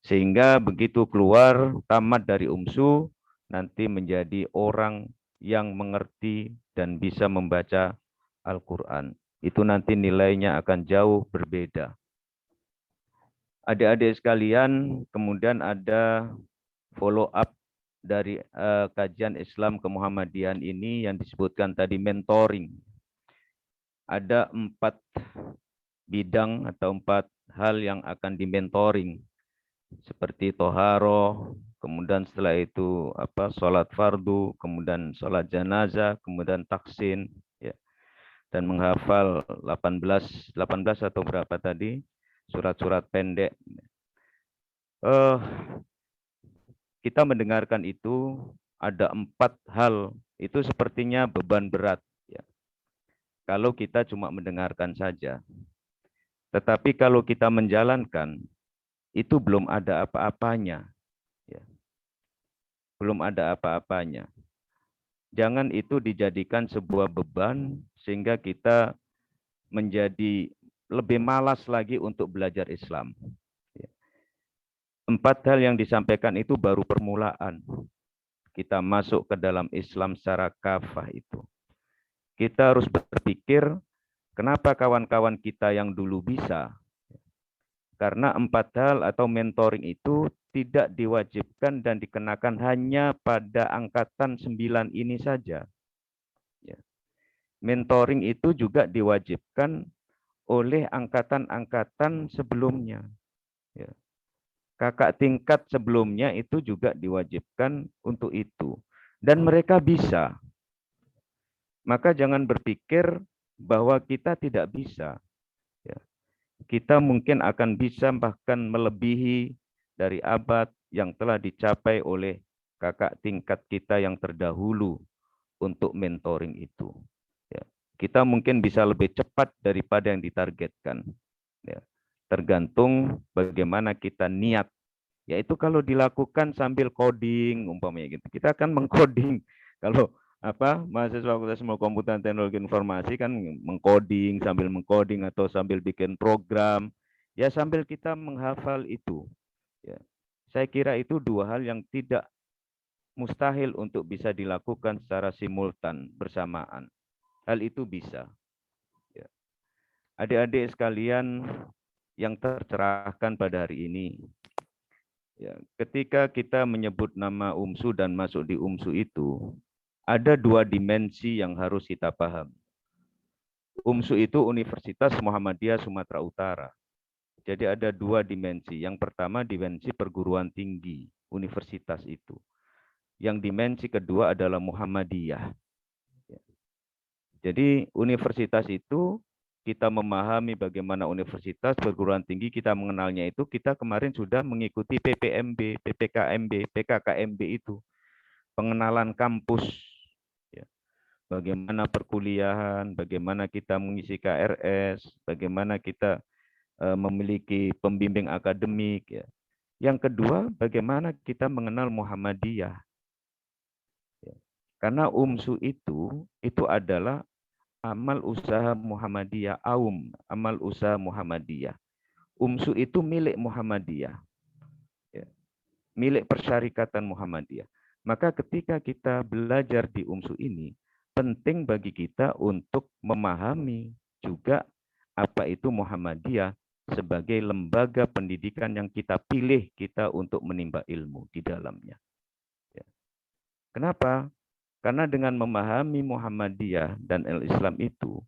Sehingga begitu keluar, tamat dari UMSU, nanti menjadi orang yang mengerti dan bisa membaca Al-Quran. Itu nanti nilainya akan jauh berbeda. Adik-adik sekalian, kemudian ada follow up dari kajian Islam Kemuhammadiyahan ini yang disebutkan tadi mentoring. Ada 4 bidang atau 4 hal yang akan dimentoring. Seperti toharoh, kemudian setelah itu sholat fardu, kemudian sholat jenazah, kemudian taksin, ya, dan menghafal 18 atau berapa tadi surat-surat pendek. Kita mendengarkan itu ada 4 hal itu sepertinya beban berat, ya, kalau kita cuma mendengarkan saja. Tetapi kalau kita menjalankan, itu belum ada apa-apanya. Ya. Belum ada apa-apanya. Jangan itu dijadikan sebuah beban sehingga kita menjadi lebih malas lagi untuk belajar Islam. Ya. 4 hal yang disampaikan itu baru permulaan. Kita masuk ke dalam Islam secara kafah itu. Kita harus berpikir, kenapa kawan-kawan kita yang dulu bisa? Karena 4 hal atau mentoring itu tidak diwajibkan dan dikenakan hanya pada angkatan 9 ini saja. Ya. Mentoring itu juga diwajibkan oleh angkatan-angkatan sebelumnya. Ya. Kakak tingkat sebelumnya itu juga diwajibkan untuk itu. Dan mereka bisa. Maka jangan berpikir bahwa kita tidak bisa. Ya. Kita mungkin akan bisa bahkan melebihi dari abad yang telah dicapai oleh kakak tingkat kita yang terdahulu untuk mentoring itu. Ya. Kita mungkin bisa lebih cepat daripada yang ditargetkan. Ya. Tergantung bagaimana kita niat. Yaitu kalau dilakukan sambil coding, umpamanya gitu. Kita akan mengcoding. Kalau mahasiswa Fakultas Ilmu Komputer dan Teknologi Informasi kan mengcoding, sambil mengcoding atau sambil bikin program, ya sambil kita menghafal itu. Ya. Saya kira itu 2 hal yang tidak mustahil untuk bisa dilakukan secara simultan bersamaan. Hal itu bisa. Ya. Adik-adik sekalian yang tercerahkan pada hari ini, ya, ketika kita menyebut nama UMSU dan masuk di UMSU itu, ada 2 dimensi yang harus kita paham. UMSU itu Universitas Muhammadiyah Sumatera Utara. Jadi ada 2 dimensi. Yang pertama dimensi perguruan tinggi, universitas itu. Yang dimensi kedua adalah Muhammadiyah. Jadi universitas itu kita memahami bagaimana universitas perguruan tinggi, kita mengenalnya itu, kita kemarin sudah mengikuti PPMB, PPKMB, PKKMB itu. Pengenalan kampus. Bagaimana perkuliahan, bagaimana kita mengisi KRS, bagaimana kita memiliki pembimbing akademik. Ya. Yang kedua, bagaimana kita mengenal Muhammadiyah. Ya. Karena UMSU itu adalah amal usaha Muhammadiyah, amal usaha Muhammadiyah. UMSU itu milik Muhammadiyah. Ya. Milik Persyarikatan Muhammadiyah. Maka ketika kita belajar di UMSU ini, penting bagi kita untuk memahami juga apa itu Muhammadiyah sebagai lembaga pendidikan yang kita pilih kita untuk menimba ilmu di dalamnya. Ya. Kenapa? Karena dengan memahami Muhammadiyah dan Islam itu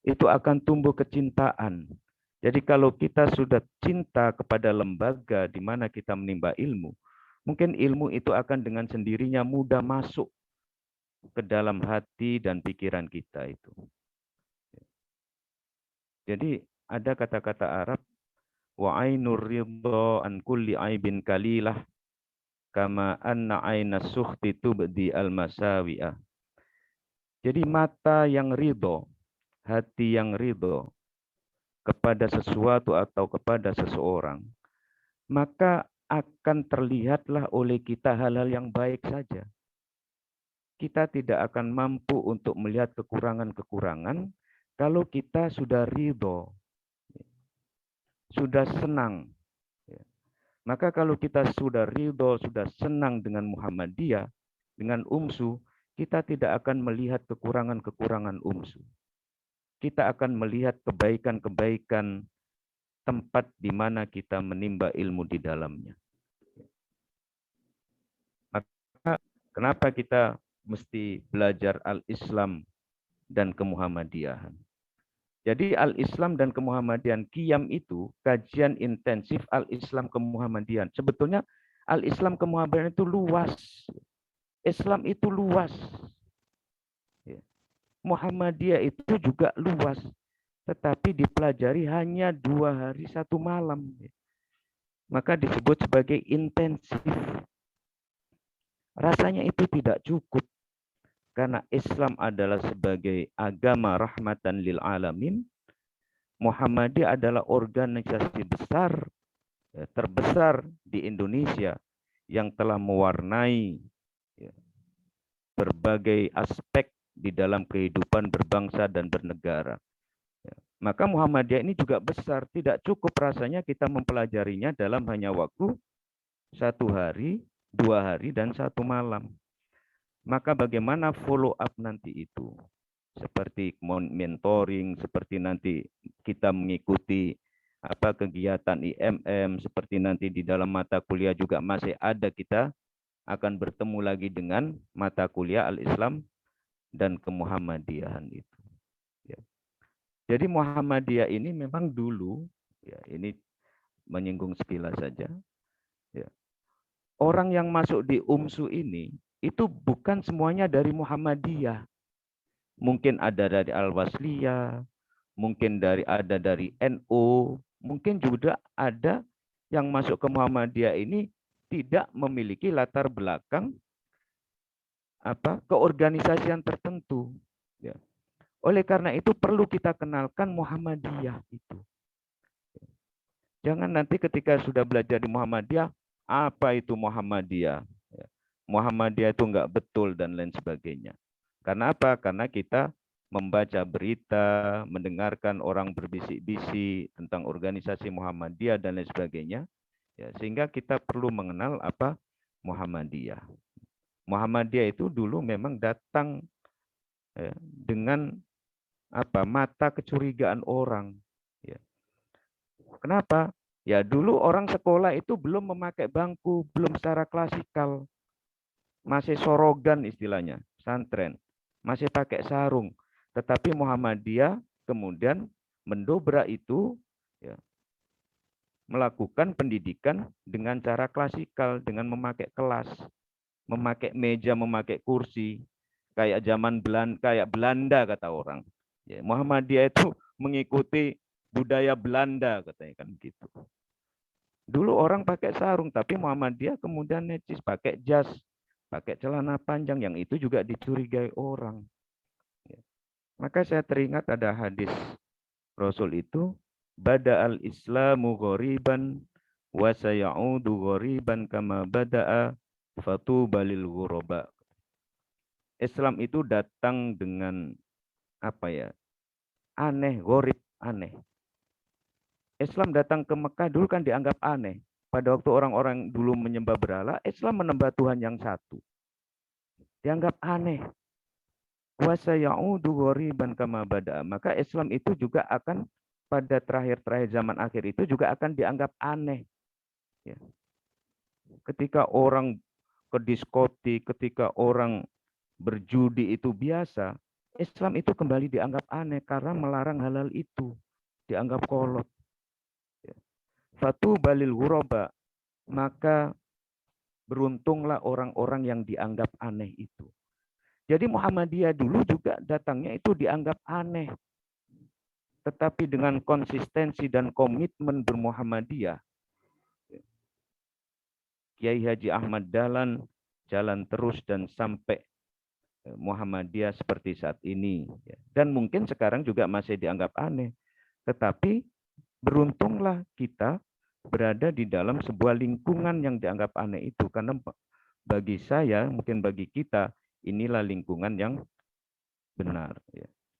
akan tumbuh kecintaan. Jadi kalau kita sudah cinta kepada lembaga di mana kita menimba ilmu, mungkin ilmu itu akan dengan sendirinya mudah masuk ke dalam hati dan pikiran kita itu. Jadi ada kata-kata Arab, wa ainur ridha an kulli aibin kalilah kama anna aina sukhti tubdi al-masawi'ah. Jadi mata yang ridho, hati yang ridho kepada sesuatu atau kepada seseorang, maka akan terlihatlah oleh kita hal-hal yang baik saja. Kita tidak akan mampu untuk melihat kekurangan-kekurangan kalau kita sudah ridho, sudah senang. Maka kalau kita sudah ridho, sudah senang dengan Muhammadiyah, dengan UMSU, kita tidak akan melihat kekurangan-kekurangan UMSU. Kita akan melihat kebaikan-kebaikan tempat di mana kita menimba ilmu di dalamnya. Maka kenapa kita mesti belajar al-Islam dan kemuhammadiyahan? Jadi al-Islam dan kemuhammadiyahan, qiyam itu kajian intensif al-Islam kemuhammadiyahan. Sebetulnya al-Islam kemuhammadiyahan itu luas. Islam itu luas. Muhammadiyah itu juga luas. Tetapi dipelajari hanya 2 hari 1 malam. Maka disebut sebagai intensif. Rasanya itu tidak cukup. Karena Islam adalah sebagai agama rahmatan lil alamin, Muhammadiyah adalah organisasi besar, terbesar di Indonesia yang telah mewarnai berbagai aspek di dalam kehidupan berbangsa dan bernegara. Maka Muhammadiyah ini juga besar, tidak cukup rasanya kita mempelajarinya dalam hanya waktu 1 hari, 2 hari, dan 1 malam. Maka bagaimana follow up nanti itu? Seperti mentoring, seperti nanti kita mengikuti kegiatan IMM, seperti nanti di dalam mata kuliah juga masih ada, kita akan bertemu lagi dengan mata kuliah al-Islam dan kemuhammadiyahan itu. Jadi Muhammadiyah ini memang dulu, ini menyinggung sekilas saja, orang yang masuk di UMSU ini itu bukan semuanya dari Muhammadiyah. Mungkin ada dari Al-Wasliyah, mungkin ada dari NU, mungkin juga ada yang masuk ke Muhammadiyah ini tidak memiliki latar belakang keorganisasian tertentu. Oleh karena itu perlu kita kenalkan Muhammadiyah itu. Jangan nanti ketika sudah belajar di Muhammadiyah, apa itu Muhammadiyah? Muhammadiyah itu enggak betul dan lain sebagainya. Karena apa? Karena kita membaca berita, mendengarkan orang berbisik-bisik tentang organisasi Muhammadiyah dan lain sebagainya, sehingga kita perlu mengenal apa Muhammadiyah. Muhammadiyah itu dulu memang datang dengan mata kecurigaan orang. Kenapa? Ya dulu orang sekolah itu belum memakai bangku, belum secara klasikal. Masih sorogan istilahnya, santren. Masih pakai sarung. Tetapi Muhammadiyah kemudian mendobrak itu, melakukan pendidikan dengan cara klasikal, dengan memakai kelas, memakai meja, memakai kursi, kayak zaman Belanda kata orang. Muhammadiyah itu mengikuti budaya Belanda katanya kan gitu. Dulu orang pakai sarung, tapi Muhammadiyah kemudian necis, pakai jas, pakai celana panjang, yang itu juga dicurigai orang. Maka saya teringat ada hadis Rasul itu, bada'al islamu ghoriban wa sayaudu ghoriban kama bada'a fatuba lil ghuraba. Islam itu datang dengan aneh, gharib, aneh. Islam datang ke Mekah dulu kan dianggap aneh. Pada waktu orang-orang dulu menyembah berhala, Islam menembah Tuhan yang satu. Dianggap aneh. Wa sayaudu ghoriban kama bada'a. Maka Islam itu juga akan pada terakhir-terakhir zaman akhir itu juga akan dianggap aneh. Ketika orang ke diskotik, ketika orang berjudi itu biasa, Islam itu kembali dianggap aneh karena melarang halal itu, dianggap kolot. Fatu balil ghuraba, maka beruntunglah orang-orang yang dianggap aneh itu. Jadi Muhammadiyah dulu juga datangnya itu dianggap aneh. Tetapi dengan konsistensi dan komitmen bermuhammadiyah, Kiai Haji Ahmad Dahlan jalan terus dan sampai Muhammadiyah seperti saat ini. Dan mungkin sekarang juga masih dianggap aneh. Tetapi beruntunglah kita berada di dalam sebuah lingkungan yang dianggap aneh itu. Karena bagi saya, mungkin bagi kita, inilah lingkungan yang benar.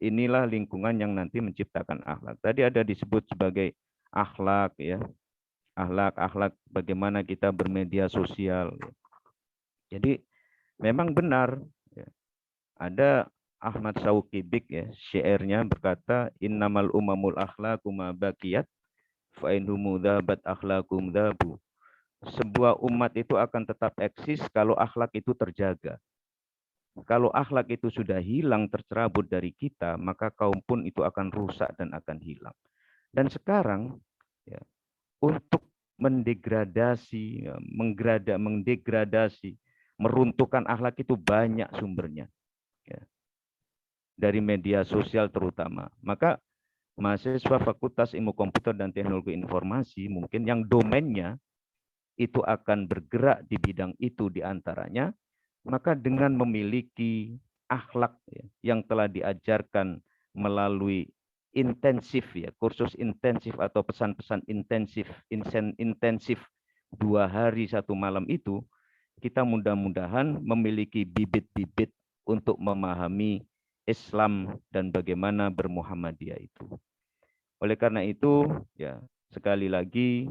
Inilah lingkungan yang nanti menciptakan akhlak. Tadi ada disebut sebagai akhlak, ya. Akhlak bagaimana kita bermedia sosial. Jadi memang benar. Ada Ahmad Shauqi Bik, ya, syairnya berkata, innamal umamul akhlaqu ma baqiyat fa inhum dhabat akhlaqum dhabu. Sebuah umat itu akan tetap eksis kalau akhlak itu terjaga. Kalau akhlak itu sudah hilang, tercerabut dari kita, maka kaum pun itu akan rusak dan akan hilang. Dan sekarang, ya, untuk mendegradasi, ya, mendegradasi, meruntuhkan akhlak itu banyak sumbernya. Ya. Dari media sosial terutama. Maka mahasiswa Fakultas Ilmu Komputer dan Teknologi Informasi mungkin yang domainnya itu akan bergerak di bidang itu diantaranya, maka dengan memiliki akhlak, ya, yang telah diajarkan melalui intensif, ya, kursus intensif atau pesan-pesan intensif 2 hari 1 malam itu, kita mudah-mudahan memiliki bibit-bibit untuk memahami Islam dan bagaimana bermuhammadiyah itu. Oleh karena itu, ya, sekali lagi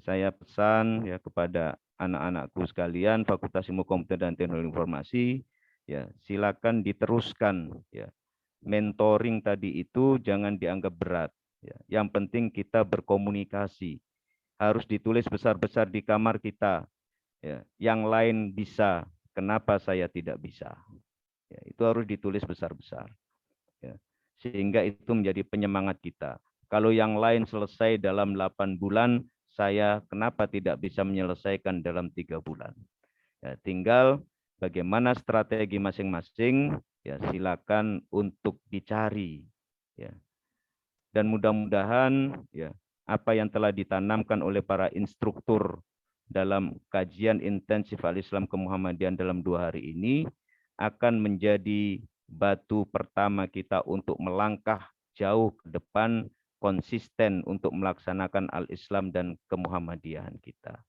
saya pesan, ya, kepada anak-anakku sekalian Fakultas Ilmu Komputer dan Teknologi Informasi, ya, silakan diteruskan, ya. Mentoring tadi itu jangan dianggap berat, ya. Yang penting kita berkomunikasi. Harus ditulis besar-besar di kamar kita, ya. Yang lain bisa, kenapa saya tidak bisa? Ya, itu harus ditulis besar-besar, ya. Sehingga itu menjadi penyemangat kita. Kalau yang lain selesai dalam 8 bulan, saya kenapa tidak bisa menyelesaikan dalam 3 bulan? Ya, tinggal bagaimana strategi masing-masing, ya, silakan untuk dicari, ya. Dan mudah-mudahan, ya, apa yang telah ditanamkan oleh para instruktur dalam kajian intensif Al-Islam Kemuhammadian dalam 2 hari ini akan menjadi batu pertama kita untuk melangkah jauh ke depan, konsisten untuk melaksanakan Al-Islam dan Kemuhammadiyahan kita.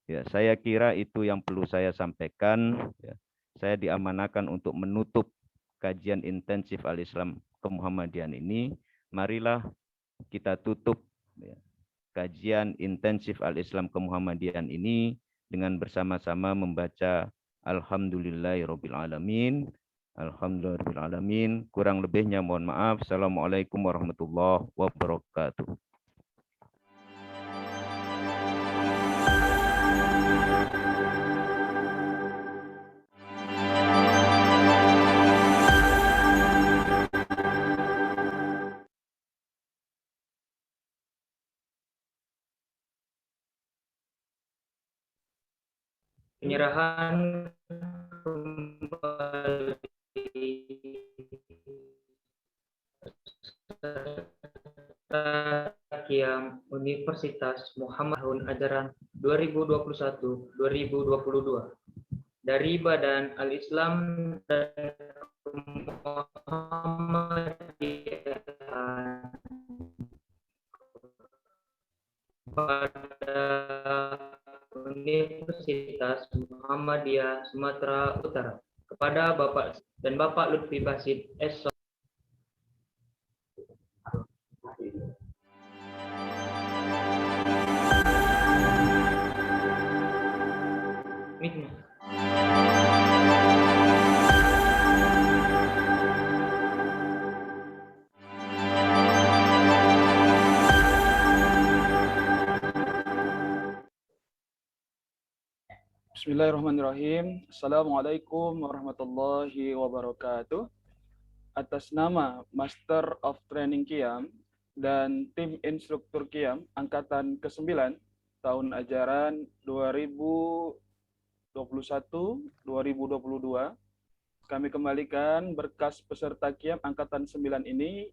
Ya, saya kira itu yang perlu saya sampaikan. Ya, saya diamanahkan untuk menutup kajian intensif Al-Islam Kemuhammadiyahan ini. Marilah kita tutup, ya, kajian intensif Al-Islam Kemuhammadiyahan ini dengan bersama-sama membaca Alhamdulillahirabbil alamin. Alhamdulillahirabbil alamin. Kurang lebihnya mohon maaf. Assalamualaikum warahmatullahi wabarakatuh. Penyerahan kembali Kiam Universitas Muhammad tahun ajaran 2021-2022 dari Badan Al-Islam dan Muhammadiyah pada Universitas Muhammadiyah Sumatera Utara kepada Bapak dan Bapak Lutfi Basit S. Bismillahirrahmanirrahim. Assalamualaikum warahmatullahi wabarakatuh. Atas nama Master of Training Qiyam dan tim instruktur Qiyam angkatan ke-9 tahun ajaran 2021-2022, kami kembalikan berkas peserta Qiyam angkatan 9 ini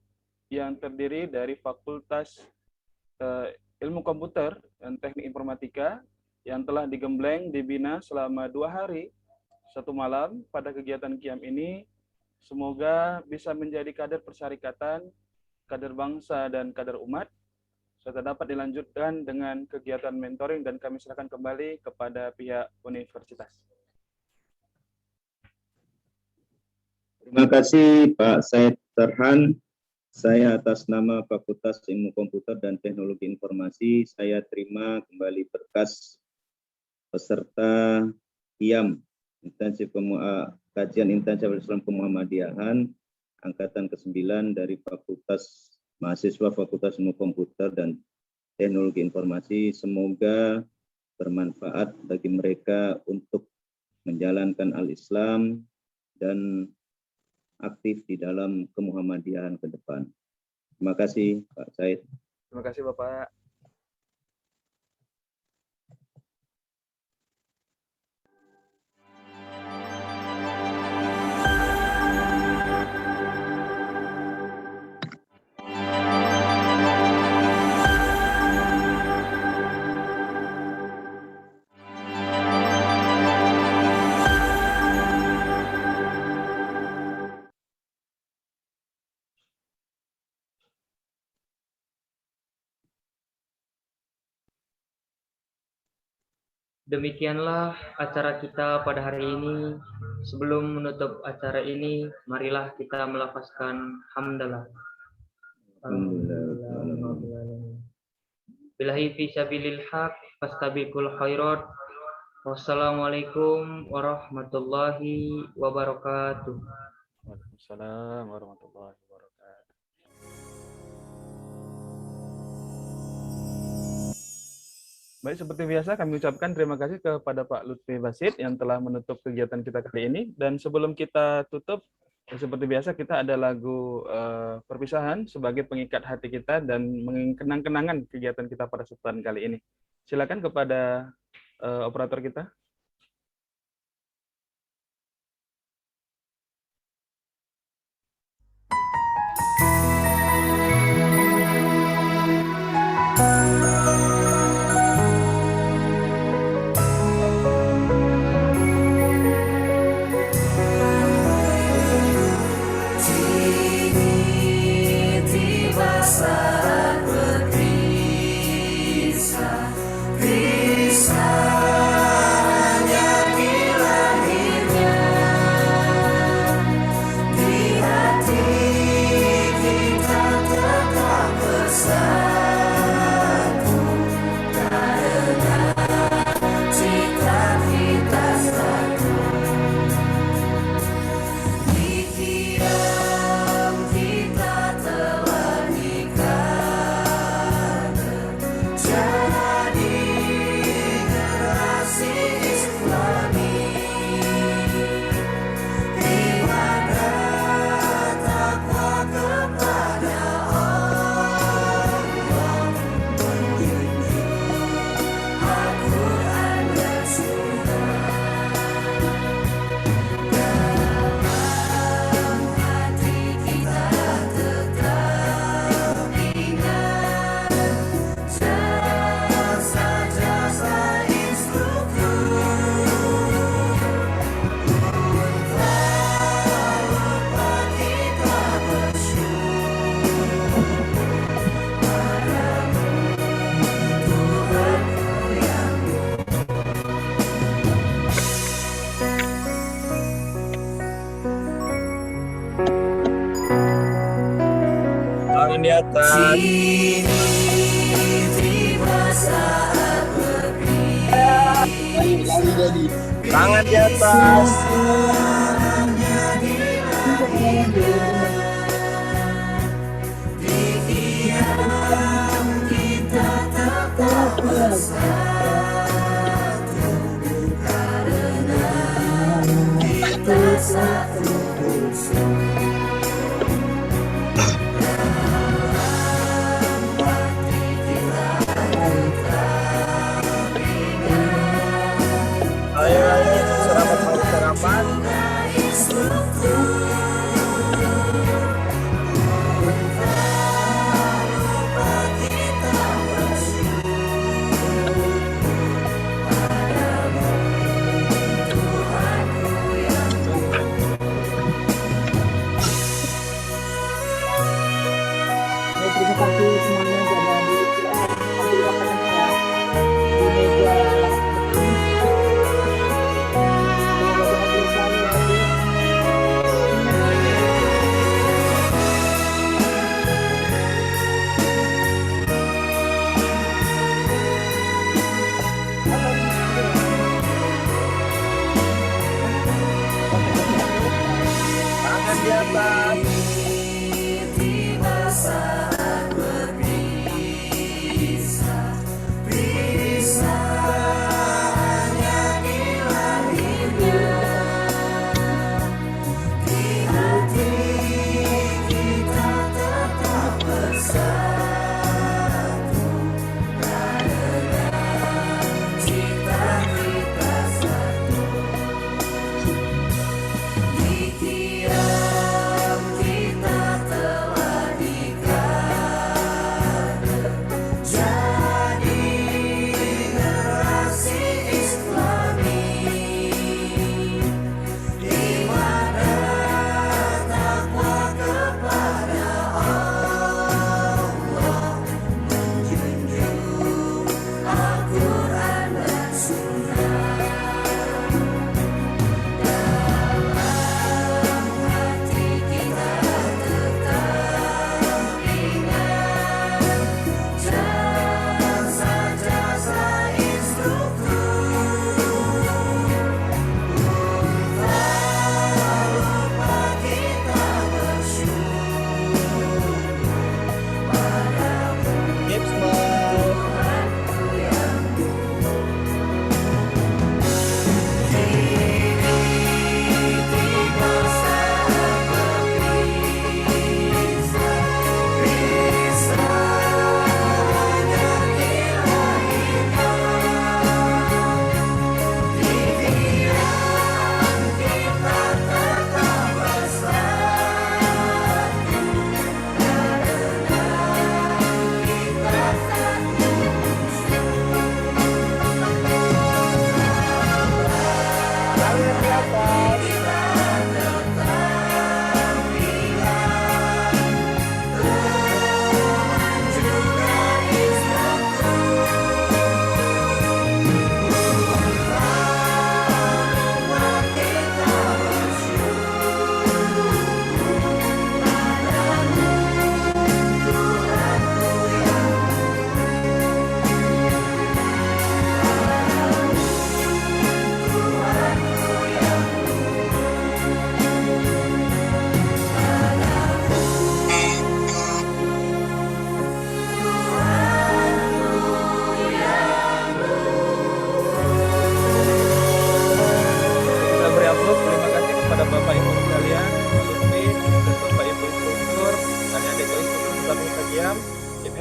yang terdiri dari Fakultas Ilmu Komputer dan Teknik Informatika yang telah digembleng dibina selama 2 hari 1 malam pada kegiatan Qiyam ini. Semoga bisa menjadi kader persyarikatan, kader bangsa dan kader umat, serta dapat dilanjutkan dengan kegiatan mentoring, dan kami serahkan kembali kepada pihak universitas. Terima kasih Pak Said Terhan. Saya atas nama Fakultas Ilmu Komputer dan Teknologi Informasi, saya terima kembali berkas peserta Qiyam intensif kajian intensif Islam Kemuhammadiyahan angkatan ke-9 dari Fakultas mahasiswa Fakultas Ilmu Komputer dan Teknologi Informasi. Semoga bermanfaat bagi mereka untuk menjalankan al-Islam dan aktif di dalam kemuhammadiyahan ke depan. Terima kasih Pak Said. Terima kasih Bapak. Demikianlah acara kita pada hari ini. Sebelum menutup acara ini, marilah kita melafazkan hamdalah. Billahi fi sabilil haq, fastabiqul khairat. Wassalamualaikum warahmatullahi wabarakatuh. Waalaikumsalam warahmatullahi wabarakatuh. Baik, seperti biasa kami ucapkan terima kasih kepada Pak Lutfi Basit yang telah menutup kegiatan kita kali ini. Dan sebelum kita tutup, seperti biasa kita ada lagu perpisahan sebagai pengikat hati kita dan mengenang-kenangan kegiatan kita pada Sultan kali ini. Silakan kepada operator kita. Saat berpisah, Tangan di atas. Tangan di atas. Kita tetap bersatu. Ayo, selamat malam sarapan. Terima kasih semuanya sudah ambil makanannya di meja ini. Semoga berhasil selalu ya, Bu. Tangan di atas.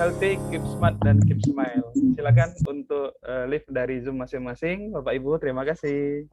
healthy, keep smart, dan keep smile. Silakan untuk live dari Zoom masing-masing. Bapak Ibu, terima kasih.